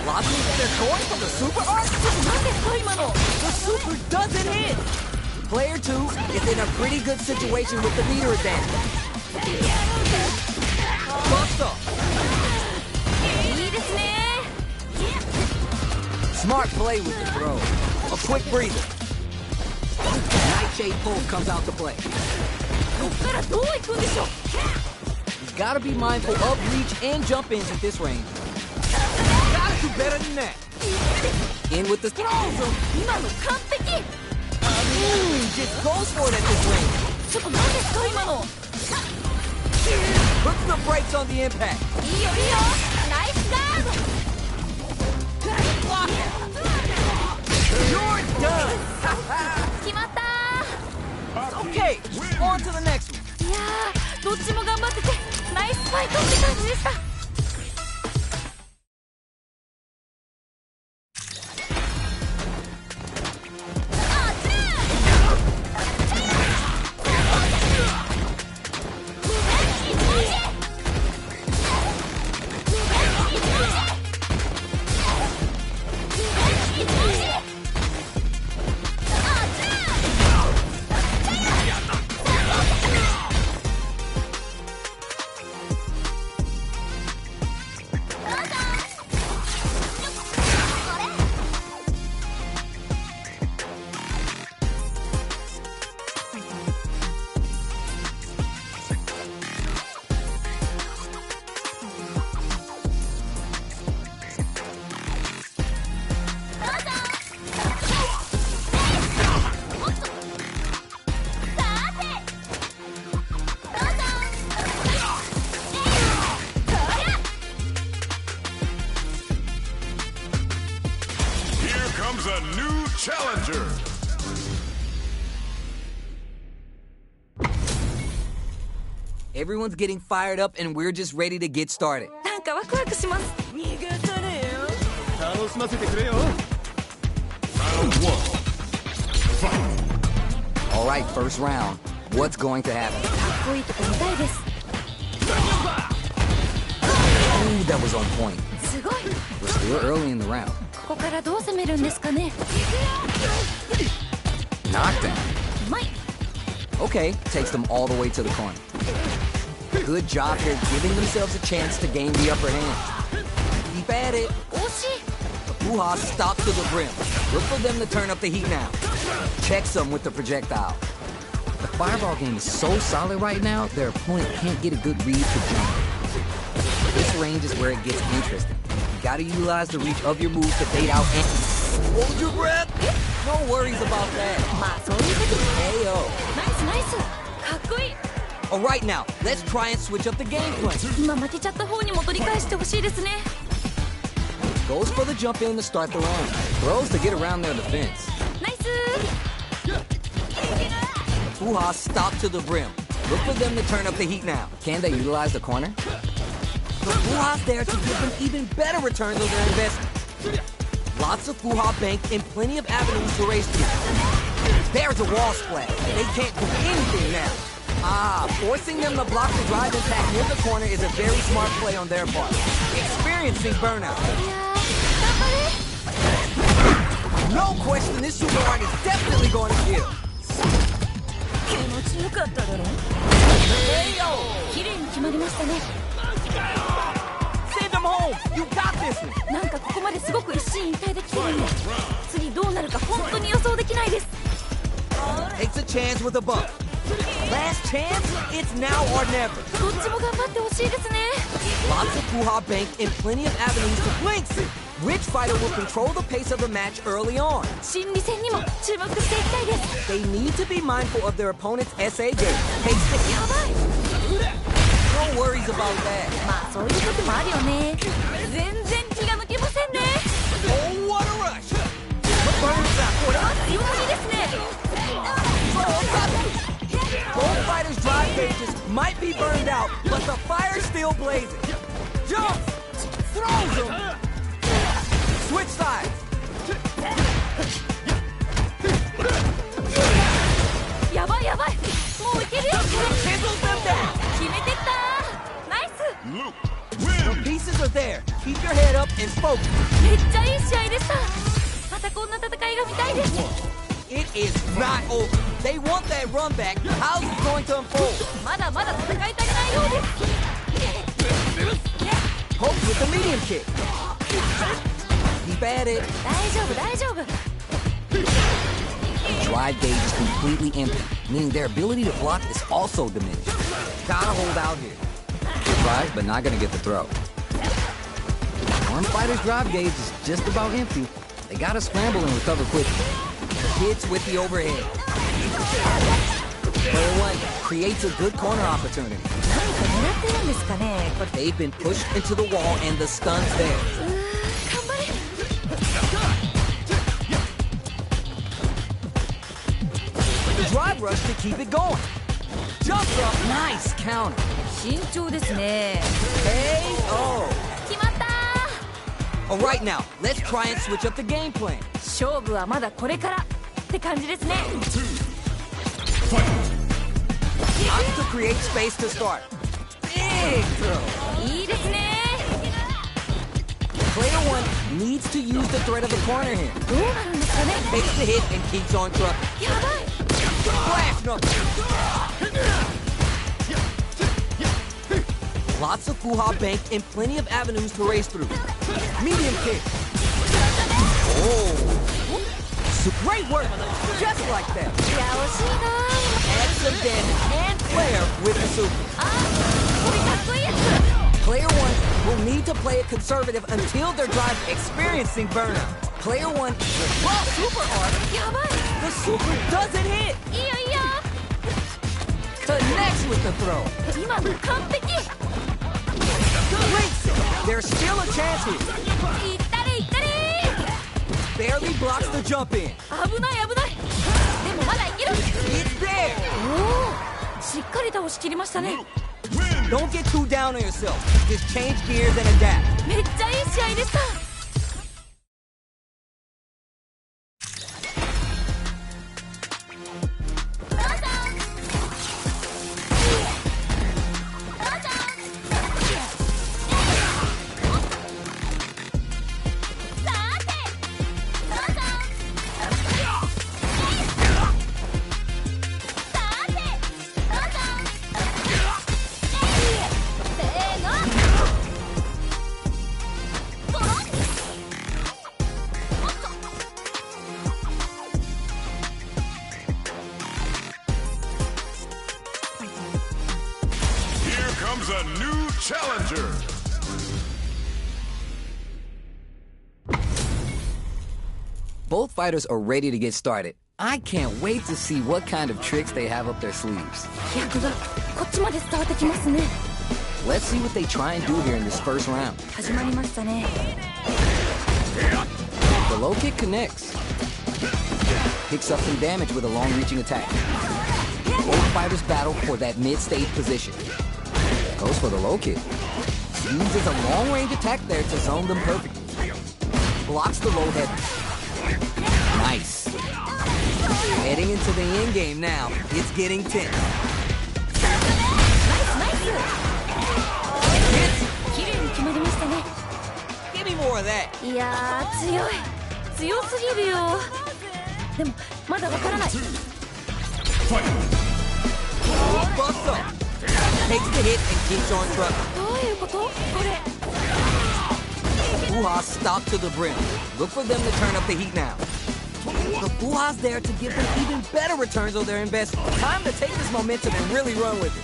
Locking their going from the super arc. 何ですか今の。 The super doesn't hit. Player two is in a pretty good situation with the meter advantage. Bust off. いいですね。 Smart play with the throw. A quick breather. Nightshade pulse comes out to play. こっからどう行くんでしょう。 You gotta be mindful of reach and jump ins at this range. Gotta do better than that. In with the throws him. 今の完璧。 Just goes for it at this range. ちょっと何ですか今の。 Puts the brakes on the impact. いいよいいよ。ナイスガード。 Block it. You're done. 決まった。 Okay, on to the next one. いやー、どっちも頑張っててナイスファイトって感じでした。 comes a new challenger. Everyone's getting fired up and we're just ready to get started. なんかワクワクします。 Round one. Fight. All right, first round. What's going to happen? かっこいいとこ見たいです。 Ooh, that was on point. すごい。 We're still early in the round. ここからどう攻めるんですかね。 Knockdown. うまい。 Okay, takes them all the way to the corner. Good job here, giving themselves a chance to gain the upper hand. Keep at it. 惜しい。 Puha stops to the brim. Look for them to turn up the heat now. Checks them with the projectile. The fireball game is so solid right now, their opponent can't get a good read to jump. This range is where it gets interesting. You gotta utilize the reach of your moves to bait out and... Hold your breath! No worries about that. まあそういう時に KO. ナイスナイスかっこいい Alright now, let's try and switch up the gameplay. 今負けちゃった方にも取り返してほしいですね Goes for the jump in to start the round. Throws to get around their defense. ナイス Fuha stopped to the brim. Look for them to turn up the heat now. Can they utilize the corner? The Fuha's there to give them even better returns on their investment. Lots of Fuha bank and plenty of avenues to race through. There's a wall splash. They can't do anything now. Forcing them to block the drive impact near the corner is a very smart play on their part. Experiencing burnout. いやー頑張れ No question, this super art is definitely going to kill. 気持ちよかっただろ KO! 綺麗に決まりましたね Send them home! You got this one! なんかここまですごく一進一退できてるんで次どうなるか本当に予想できないです Takes a chance with a bump. Last chance? It's now or never. どっちも頑張ってほしいですね Lots of Fuha bank and plenty of avenues to blink. Which fighter will control the pace of the match early on? 心理戦にも注目していきたいです They need to be mindful of their opponent's SA game. Pace the やばい No worries about that. まあそういう時もあるよね全然気が抜けませんね Oh, what a rush! Burns out. これは強すぎですね Both fighters' drive gauges might be burned out, but the fire's still blazing. Jumps! Throws them! Switch sides! やばいやばいもういけるよ Chisels them down! 決めてったナイス The pieces are there. Keep your head up and focus. めっちゃいい試合でしたまたこんな戦いが見たいです It is not over. They want that run back. How's it going to unfold? まだまだ戦い足りないようです Poke with the medium kick. Keep at it. 大丈夫大丈夫 Drive gauge is completely empty, meaning their ability to block is also diminished. Gotta hold out here. Tries, but not gonna get the throw. One fighter's drive gauge is just about empty. They gotta scramble and recover quickly. Hits with the overhead. Player one creates a good corner opportunity. 何か狙ってるんですかねこれ They've been pushed into the wall and the stun's there. 頑張れ Drive rush to keep it going. Jumps up, nice counter. 慎重ですね KO. 決まった Alright now, let's try and switch up the game plan. 勝負はまだこれからって感じですね Opts to create space to start. Big throw. いいですね Player one needs to use the threat of the corner here. どうなるんですかね Takes the hit and keeps on trucking. やばい Flash knuckle. Lots of Fuha bank and plenty of avenues to race through. Medium kick. Oh. So great work. Just like that. いや惜しいな Add some damage and flair with the super. あこれかっこいいやつ Player one will need to play it conservative until their drive experiencing burnout. Player one, while super art, やばい the super doesn't hit. いいよいいよ Connects with the throw. 今の完璧 Links it. There's still a chance here. いったれいったれ Barely blocks the jump in. 危ない危ないでもまだいける It's there. おおしっかり倒しきりましたね Don't get too down on yourself. Just change gears and adapt. めっちゃいい試合でしたせーの Both fighters are ready to get started. I can't wait to see what kind of tricks they have up their sleeves. 飛躍がこっちまで伝わってきますね。 Let's see what they try and do here in this first round. 始まりましたね。 The low kick connects. Picks up some damage with a long-reaching attack. Both fighters battle for that mid-stage position. Goes for the low kick. Uses a long-range attack there to zone them perfectly. Blocks the low heavy. Nice. Heading into the end game now. It's getting tense. ナイス。 Hits. 綺麗に決まりましたね。 Give me more of that. いやー強すぎるよ。でもまだわからない。 Busts up. Takes the hit and keeps on trucking. どういうことこれ。 Fuha stopped to the brim. Look for them to turn up the heat now. The Fuha's there to give them even better returns on their investment. Time to take this momentum and really run with it.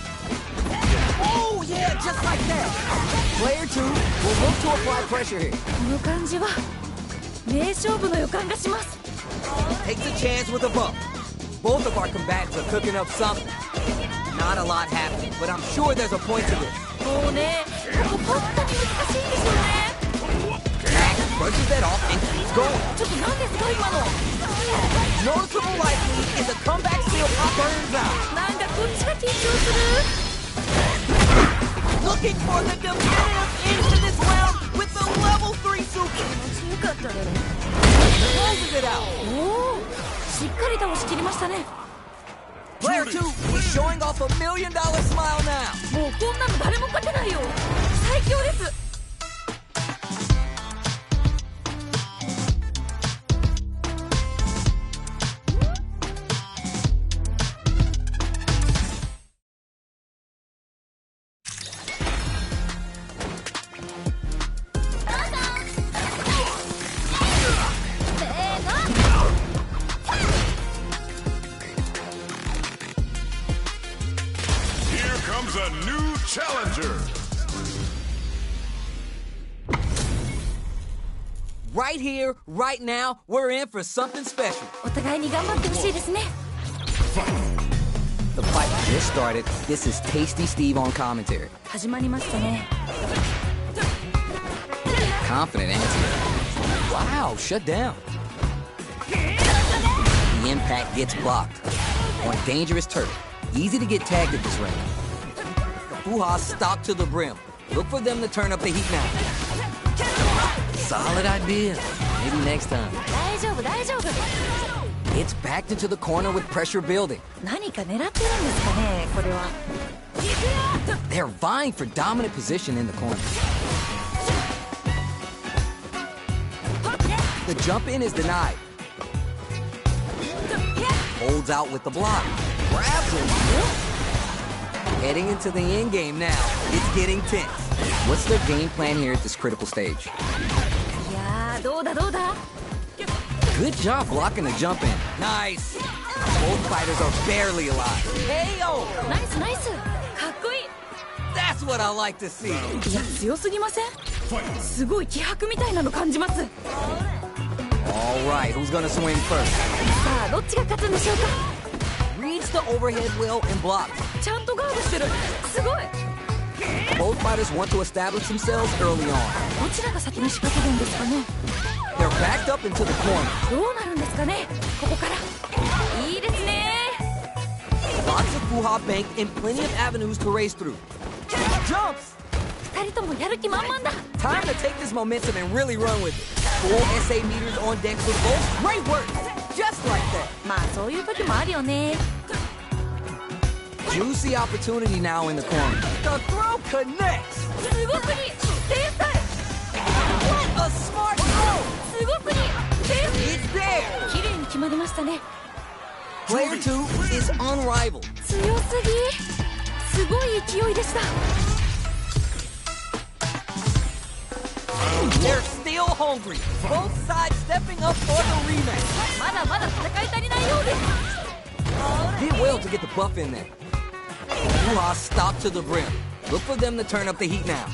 Oh, yeah, just like that. Player 2 will look to apply pressure here. この感じは名勝負の予感がします。 Takes a chance with a bump. Both of our combatants are cooking up something. Not a lot happening, but I'm sure there's a point to this. もうね、ここ本当に難しいんですよね。 Max brushes that off and keeps going. ちょっと何ですか今の。 Noticeable life lead is a comeback steal pop burns out. なんかこっちが緊張する。 Looking for the definitive end to this round with the level 3 super. 強かったね。 Closes it out. おお、しっかり倒しきりましたね。 Player 2 is showing off $1 million smile now. もうこんなの誰も勝てないよ。最強です。 A new challenger. Right here, right now, we're in for something special. お互いに頑張ってほしいですね。 The fight just started. This is Tasty Steve on commentary. 始まりましたね。 Confident answer. Wow, shut down. The impact gets blocked. On dangerous turf. Easy to get tagged at this range. Fuha stopped to the brim. Look for them to turn up the heat now. Solid idea. Maybe next time. 大丈夫大丈夫。 It's backed into the corner with pressure building. 何か狙ってるんですかねこれは。 They're vying for dominant position in the corner. The jump in is denied. Holds out with the block. Grabs him. Heading into the end game now. It's getting tense. What's their game plan here at this critical stage? いやーどうだ。 Good job blocking the jump in. Nice. Both fighters are barely alive. Hey, yo! ナイスナイス。かっこいい。 That's what I like to see. いや強すぎません？すごい気迫みたいなの感じます。 All right, who's gonna swing first? さあどっちが勝つんでしょうか。 Reads the overhead well and blocks. ちゃんとガードしてる。すごい。 Both fighters want to establish themselves early on. どちらが先に仕掛けるんですかね。 They're backed up into the corner. どうなるんですかねここから。いいですね。 Lots of Fuha bank and plenty of avenues to race through. Jumps! 二人ともやる気満々だ。 Time to take this momentum and really run with it. Full SA meters on deck for both. Great work! Just like that. まあそういう時もあるよね。 Juicy opportunity now in the corner. The throw connects! すごすぎ。天才。 What a smart throw! すごすぎ。天 It's there! 綺麗に決まりましたね。 Player 2 is unrivaled. 強すぎ。すごい勢いでした。 They're still hungry. Both sides stepping up for the rematch. まだまだ戦い足りないようです。 Did well to get the buff in there. Fuha stopped to the brim. Look for them to turn up the heat now.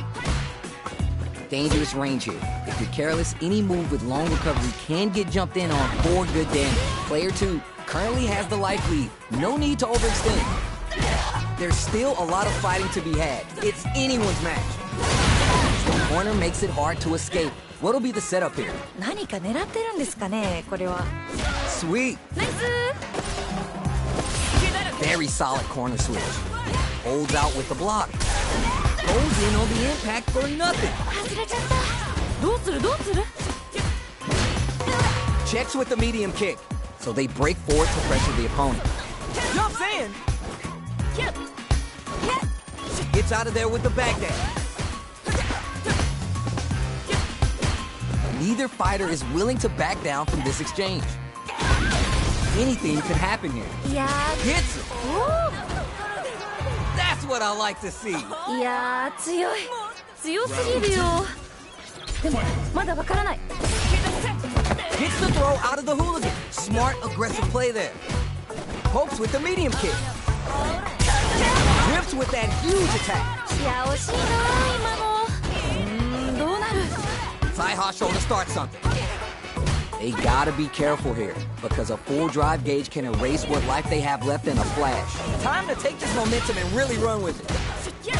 dangerous range here. If you're careless, any move with long recovery can get jumped in on for good damage. Player 2 currently has the life lead. No need to overextend. There's still a lot of fighting to be had. It's anyone's match. The corner makes it hard to escape. What'll be the setup here? 何か狙ってるんですかね、これは。 Sweet. ナイス。 Very solid corner switch. Holds out with the block. Goes in on the impact for nothing. 外れちゃった。どうするどうする？ Checks with the medium kick. So they break forward to pressure the opponent. Jumps in. Gets out of there with the Baghdad. Neither fighter is willing to back down from this exchange. Anything could happen here. いやー。 Hits it. お That's what I like to see. ー。いやー、強い。強すぎるよ。でも、まだわからない。 Gets the throw out of the hooligan. Smart, aggressive play there. Pokes with the medium kick. Rips with that huge attack. いや、惜しいな今の。どうなる？ Saihasho to start something. They gotta be careful here, because a full drive gauge can erase what life they have left in a flash. Time to take this momentum and really run with it.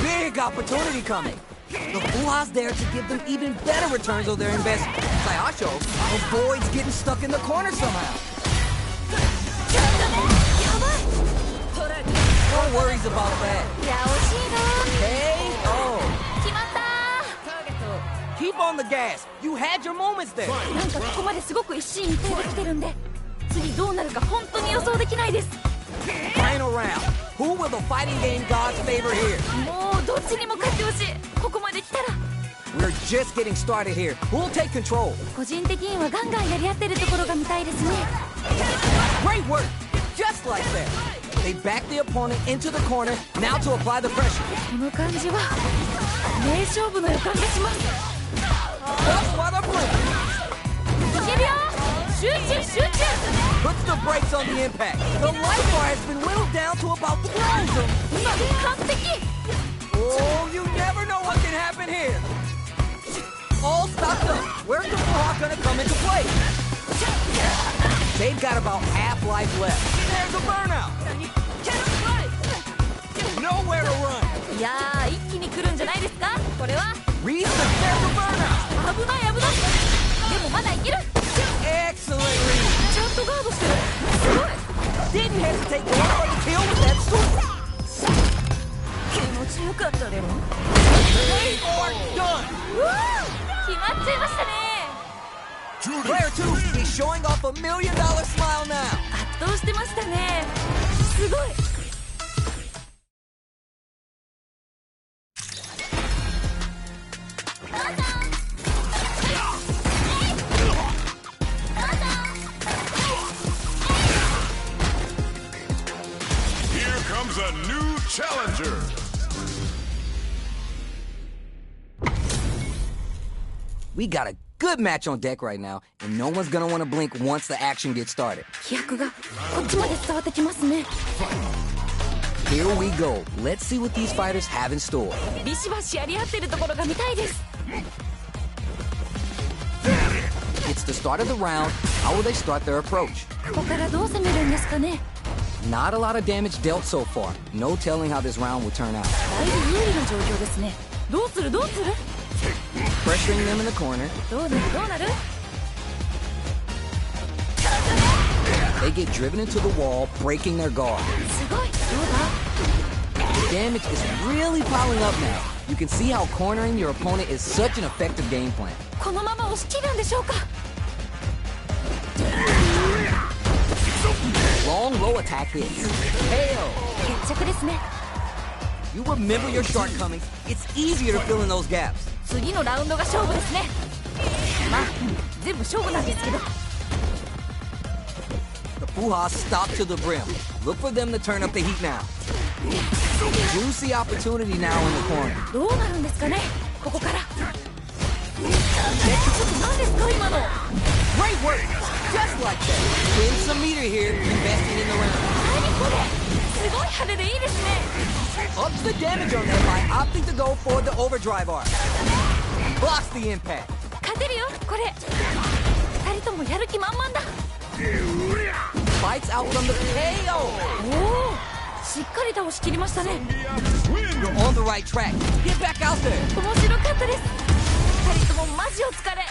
Big opportunity coming. The Fuha's there to give them even better returns on their investment. Saihasho avoids getting stuck in the corner somehow. No worries about that. いや、惜しいな。 KO. 決まった。 Keep on the gas. You had your moments there. なんかここまですごく一進一退できてるんで、次どうなるか本当に予想できないです。 Final round. Who will the fighting game gods favor here? もうどっちにも勝ってほしい。ここまで来たら。 We're just getting started here. Who'll take control? 個人的にはガンガンやり合ってるところが見たいですね。 Great work. Just like that. They back the opponent into the corner. Now to apply the pressure. この感じは名勝負の予感がします。 That's what a blink. いけるよ。集中集中。 Puts the brakes on the impact. The life bar has been whittled down to about 12 of them. 今完璧。 Oh, you never know what can happen here. All stopped up. Where's the Fuha gonna come into play? They've got about half life left. There's a burnout. Nowhere to run. いやー、一気に来るんじゃないですかこれは。 Reads the there's a burnout. 危ない危ない。でもまだいける。 Excellent read. ちゃんとガードしてる。すごい。 Didn't hesitate to offer the kill with that sword. 気持ちよかったでも。 They are done. 決まっちゃいましたね。 Player 2 is showing off $1 million smile now. 圧倒してましたね。すごい。 Here comes a new challenger. We got a good match on deck right now, and no one's gonna want to blink once the action gets started. 飛躍がこっちまで伝わってきますね。 Here we go. Let's see what these fighters have in store. ビシバシやり合ってるところが見たいです。 It's the start of the round. How will they start their approach? ここからどう攻めるんですかね。 Not a lot of damage dealt so far. No telling how this round will turn out. だいぶ有利な状況ですね。どうするどうする。 Pressuring them in the corner. どうなるどうなる。 They get driven into the wall, breaking their guard. すごい。どう The damage is really piling up now. You can see how cornering your opponent is such an effective game plan. だ。このまま押し切るんでしょうか。 Long low attack hits. KO. 決着ですね。 You remember your shortcomings. It's easier to fill in those gaps. 次のラウンドが勝負ですね。まあ全部勝負なんですけど。 The Fuha stop to the brim. Look for them to turn up the heat now. Juicy opportunity now in the corner. どうなるんですかねここから。ちょっと何ですか今の。 Great work. Just like that. Win some meter here, investing in the round. 何これ。すごい派手でいいですね。 Ups the damage on them by opting to go for the overdrive arc. Blocks the impact. 勝てるよこれ。2人ともやる気満々だ。 Fights out from the KO. おお、しっかり倒しきりましたね。 You're on the right track. Get back out there. 面白かったです。2人ともマジお疲れ。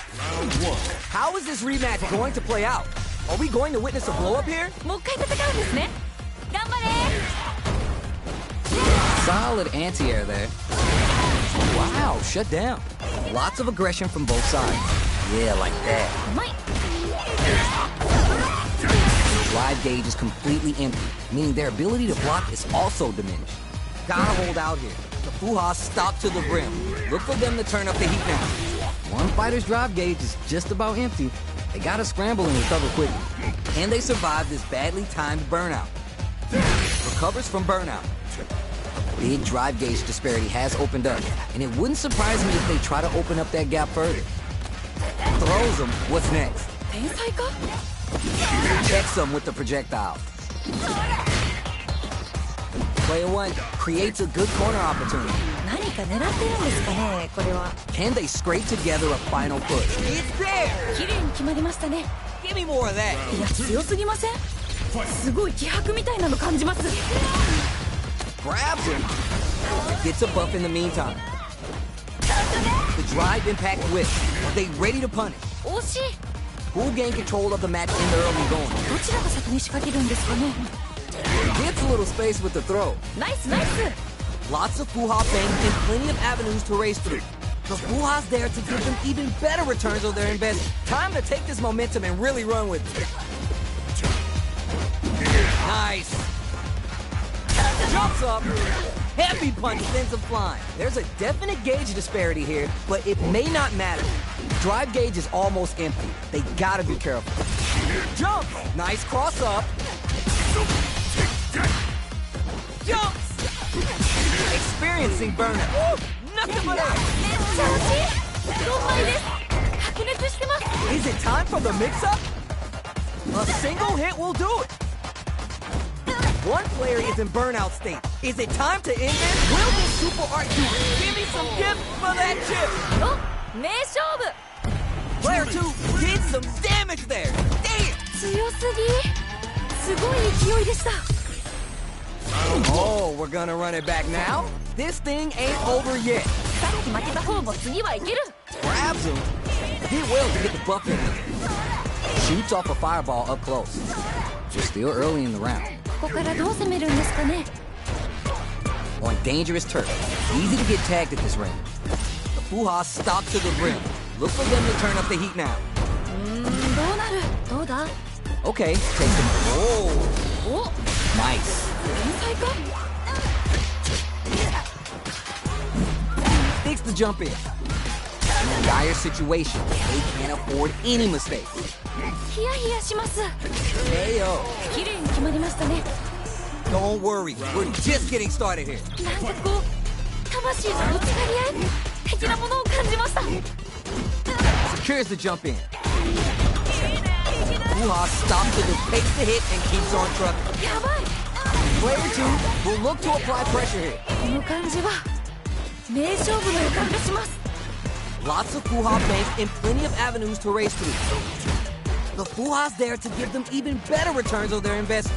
How is this rematch going to play out? Are we going to witness a blow up here? もう一回戦うんですね。頑張れ。 Solid anti-air there. Wow, shut down. Lots of aggression from both sides. Yeah, like that. うまい。 The drive gauge is completely empty, meaning their ability to block is also diminished. Gotta hold out here. The Fuhas stop to the brim. Look for them to turn up the heat now. One fighter's drive gauge is just about empty. They gotta scramble and recover quickly. Can they survive this badly timed burnout? Recovers from burnout. A big drive gauge disparity has opened up, and it wouldn't surprise me if they try to open up that gap further. Throws them. What's next? 天才か。 Checks them with the projectile. Player one creates a good corner opportunity. 何か狙ってるんですかねこれは。 Can they scrape together a final push? It's there! 綺麗に決まりましたね。 Give me more of that. いや強すぎません？すごい気迫みたいなの感じます。 Grabs him. Gets a buff in the meantime. The drive impact whip. Are they ready to punish? 惜しい。 Who'll gain control of the match in the early going? どちらが先に仕掛けるんですかね。 Gets a little space with the throw. ナイスナイス。 Lots of Fuha bangs and plenty of avenues to race through. The Fuha's there to give them even better returns on their investment. Time to take this momentum and really run with it. Nice. Jumps up. Heavy punch sends them flying. There's a definite gauge disparity here, but it may not matter. Drive gauge is almost empty. They gotta be careful. Jump. Nice cross up. Jumps. Experiencing burnout. Woo! Nothing but that. めっちゃ惜しい。4枚です。白熱してます。 Is it time for the mix-up? A single hit will do it. One player is in burnout state. Is it time to end this? Will this super art do it? Give me some gift for that chip. お、名勝負。 Player 2 did some damage there. Damn. 強すぎ。すごい勢いでした。 Oh, we're gonna run it back now? This thing ain't over yet. さっき負けた方も次はいける。 Grabs him. Did well to get the buff in there. Shoots off a fireball up close. We're still early in the round. ここからどう攻めるんですかね。 On dangerous turf. Easy to get tagged at this range. The Fuhas stop to the brim. Look for them to turn up the heat now. どうなる？どうだ？ Okay, take them. Oh, お、 nice. 天才か？ Fix the jump in. In a dire situation, they can't afford any mistakes. ヒヤヒヤします。 KO. 綺麗に決まりましたね。 Don't worry, we're just getting started here. なんかこう魂のぶつかり合い的なものを感じました。 Secures the jump in. Fuha stops to takes the hit and keeps on trucking. やばい。 Player 2 will look to apply pressure here. この感じは名勝負の予感がします。 Lots of Fuha banks and plenty of avenues to race through. The Fuha's there to give them even better returns on their investment.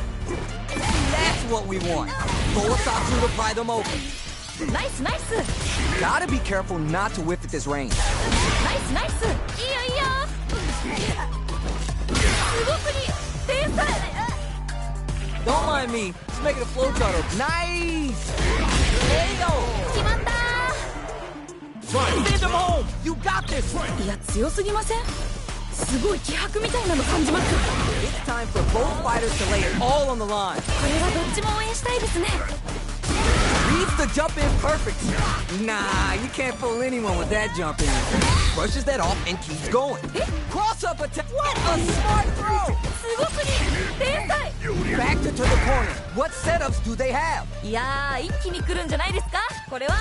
That's what we want. Towasatsu to pry them open. ナイスナイス。 Gotta be careful not to whiff at this range. ナイスナイス。いいよいいよ。すごくに天才。 Don't mind me. Just making a flowchart of nice. KO. 決まった。 Send them home. You got this. いや強すぎません？すごい気迫みたいなの感じます。 It's time for both fighters to lay it all on the line. これはどっちも応援したいですね。 Reads the jump in perfect. Nah, you can't fool anyone with that jump in. Brushes that off and keeps going. Cross up attack. What a smart throw. すごくに天才。 Back to the corner. What setups do they have? いやー一気に来るんじゃないですかこれは。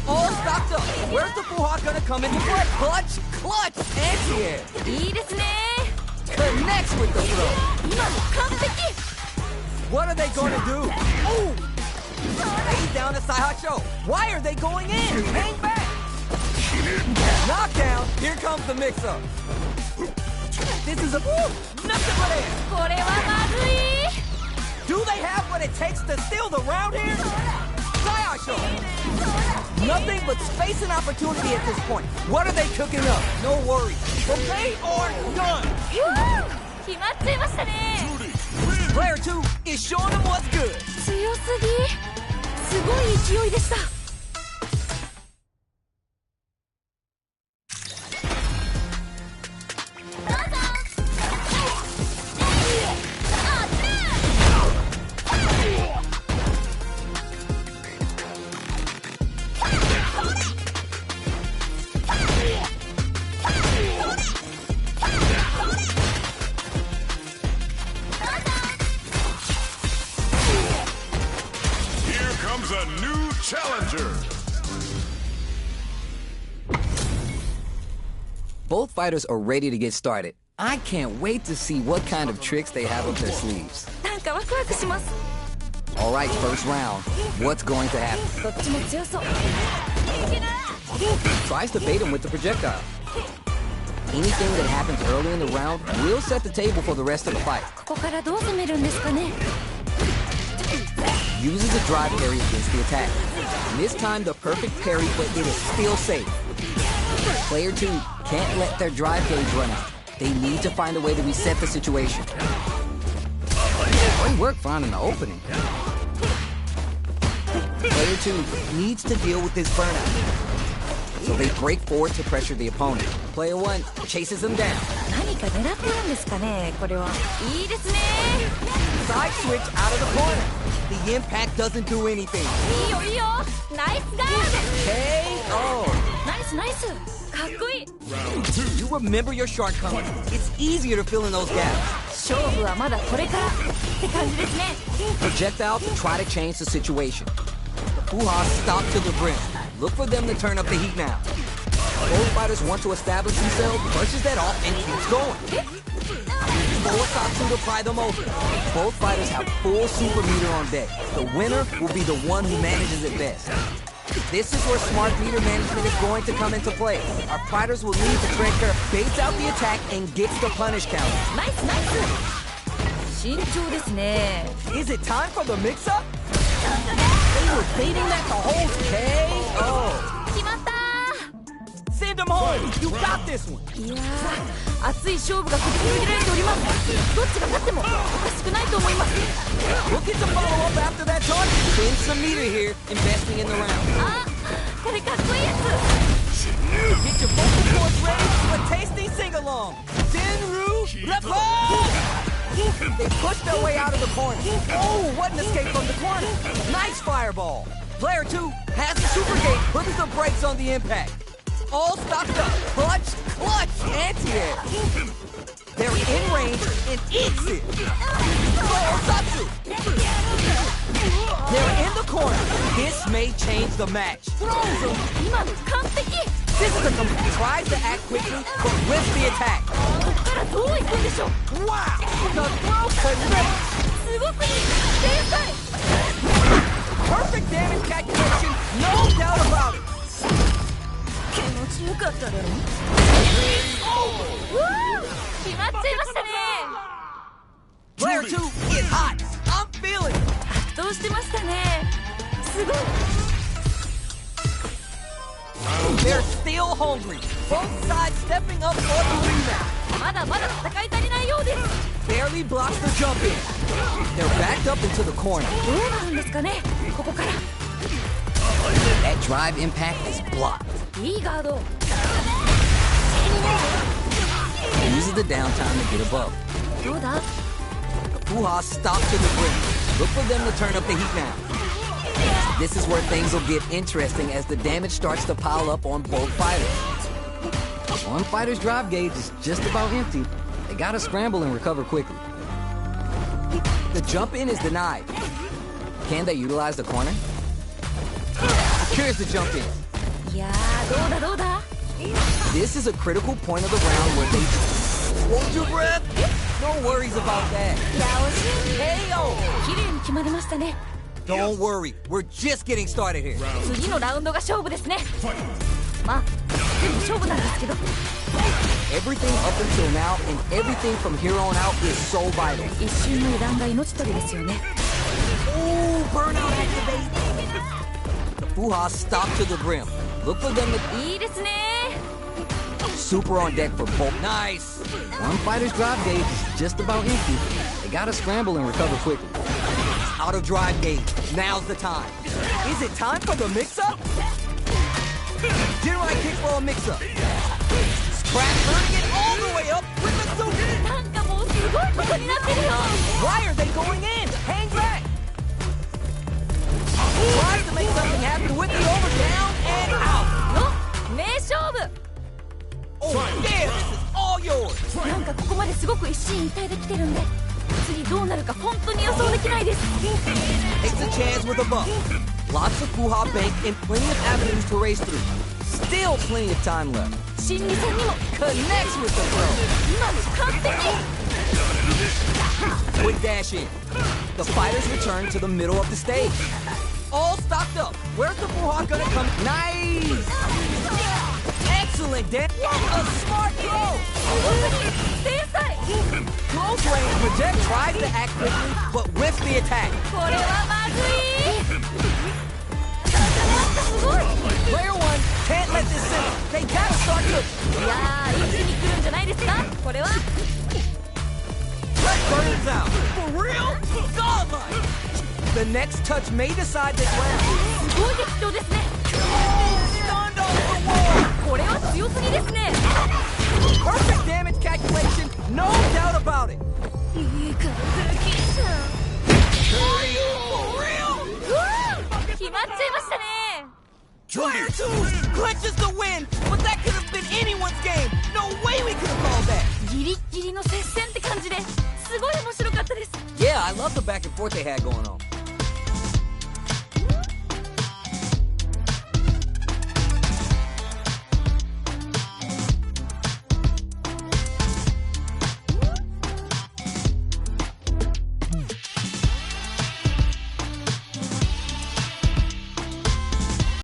All stocked up. Where's the Fuha gonna come into play? Clutch, clutch, anti-air. いいですね。 Connects with the throw. 今の完璧。 What are they gonna do? Ooh! Lays down the Saiha Show. Why are they going in? Hang back. Knockdown, here comes the mix-up. This is a... nothing but air. これはまずい Do they have what it takes to steal the round here? Try our show. Nothing but space and opportunity at this point. What are they cooking up? No worries. Well, they are done. 決まっちゃいましたね Player 2 is showing them what's good. 強すぎすごい勢いでした A new challenger. Both fighters are ready to get started. I can't wait to see what kind of tricks they have up their sleeves. なんかワクワクします All right, first round. What's going to happen? どっちも強そう Tries to bait him with the projectile. Anything that happens early in the round will set the table for the rest of the fight. ここからどう攻めるんですかね Uses a drive parry against the attack. Mistimed the perfect parry, but it is still safe. Player 2 can't let their drive gauge run out. They need to find a way to reset the situation. Great work finding the opening. Player 2 needs to deal with this burnout. So they break forward to pressure the opponent. Player 1 chases him down. 何か狙ってるんですかねこれはいいですね Side switch out of the corner. The impact doesn't do anything. いいよいいよナイスガー KO. ドナイスナイスかっこいい You remember your shortcomings. It's easier to fill in those gaps. 勝負はまだこれからって感じですね Projectile to try to change the situation. The Fuha stop to the brim. Look for them to turn up the heat now. Both fighters want to establish themselves, brushes that off, and keeps going. Forward Satsu to pry them over. Both fighters have full super meter on deck. The winner will be the one who manages it best. This is where smart meter management is going to come into play. Our fighters will need to trigger, baits out the attack, and gets the punish counter. ナイスナイス慎重ですね Is it time for the mix-up? They were baiting that to hold KO. 決まった Send them home. You got this one. いやー熱い勝負が繰り広げられておりますどっちが勝ってもおかしくないと思います We'll get the follow-up after that taunt. Spend some meter here, investing in the round. あこれかっこいいやつ Get your vocal cords ready for a tasty sing-along. Denru Repo! They pushed their way out of the corner. Oh, what an escape from the corner. Nice fireball. Player 2 has the super gate, puts the brakes on the impact. All stocked up. Clutch, anti-air. They're in range and eats it. Satsu. They're in the corner. This may change the match. Throws them. 今の完璧 This is a complete. Tries to act quickly, but whiffs the attack. ここからどう行くんでしょう Wow! The throw connects. すごくいい天才 Perfect damage calculation, no doubt about it. 気持ちよかっただろう決まっちゃいましたね Player 2 is hot. I'm feeling it. 圧倒してましたねすごい They're still hungry. Both sides stepping up for the rebound. まだまだ戦い足りないようです Barely blocks the jump in. They're backed up into the corner. どうなるんですかねここから That drive impact is blocked. いいガード Uses the downtime to get above. どうだ Fuha stops to the brim. Look for them to turn up the heat now. This is where things will get interesting as the damage starts to pile up on both fighters. One fighter's drive gauge is just about empty. They gotta scramble and recover quickly. The jump in is denied. Can they utilize the corner? Here's the jump in. いやーどうだ This is a critical point of the round where they hold your breath. No worries about that. いや惜しい KO. 綺麗に決まりましたね Don't worry, we're just getting started here. 次のラウンドが勝負ですねまあ全部勝負なんですけど。 Everything up until now and everything from here on out is so vital. 一瞬の油断が命取りですよね。 Ooh, burnout activate. The Fuha stop to the brim. Look for them to いいですね。 super on deck for both. Nice. One fighter's drive gauge is just about empty. They gotta scramble and recover quickly. Out of drive gauge. Now's the time. Is it time for the mix-up? General kick for a mix-up. Scrap turning it all the way up with the super. なんかもうすごいことになってるよ。 Why are they going in? Hang back. Tries to make something happen with the over down and out. の名勝負。 Oh yeah, this is all yours. なんかここまですごく一進一退できてるんで、次どうなるか本当に予想できないです。 Takes a chance with a buff. Lots of Fuha bank and plenty of avenues to race through. Still plenty of time left. 心理戦にも Connects with the throw. 今の完璧。 Quick dash in. The fighters return to the middle of the stage. All stocked up. Where's the Fuha gonna come? Nice! Excellent, Dan. What a smart throw! 天才。 Close range project tries to act quickly, but whiffs the attack. これはまずい。なんかすごい。 Player one can't let this sit. They gotta start to いやー、一気に来るんじゃないですか。これは。 let Burns out. For real? Godlike. The next touch may decide this round. すごい適当ですね。 Stunned off the wall. これは強すぎですね。 Perfect damage calculation, no doubt about it. いいからFor real? うわー、決まっちゃいましたね。 Player two clinches the win, but that could have been anyone's game. No way we could have called that. ギリッギリの接戦って感じですごい面白かったです。 Yeah, I love the back and forth they had going on.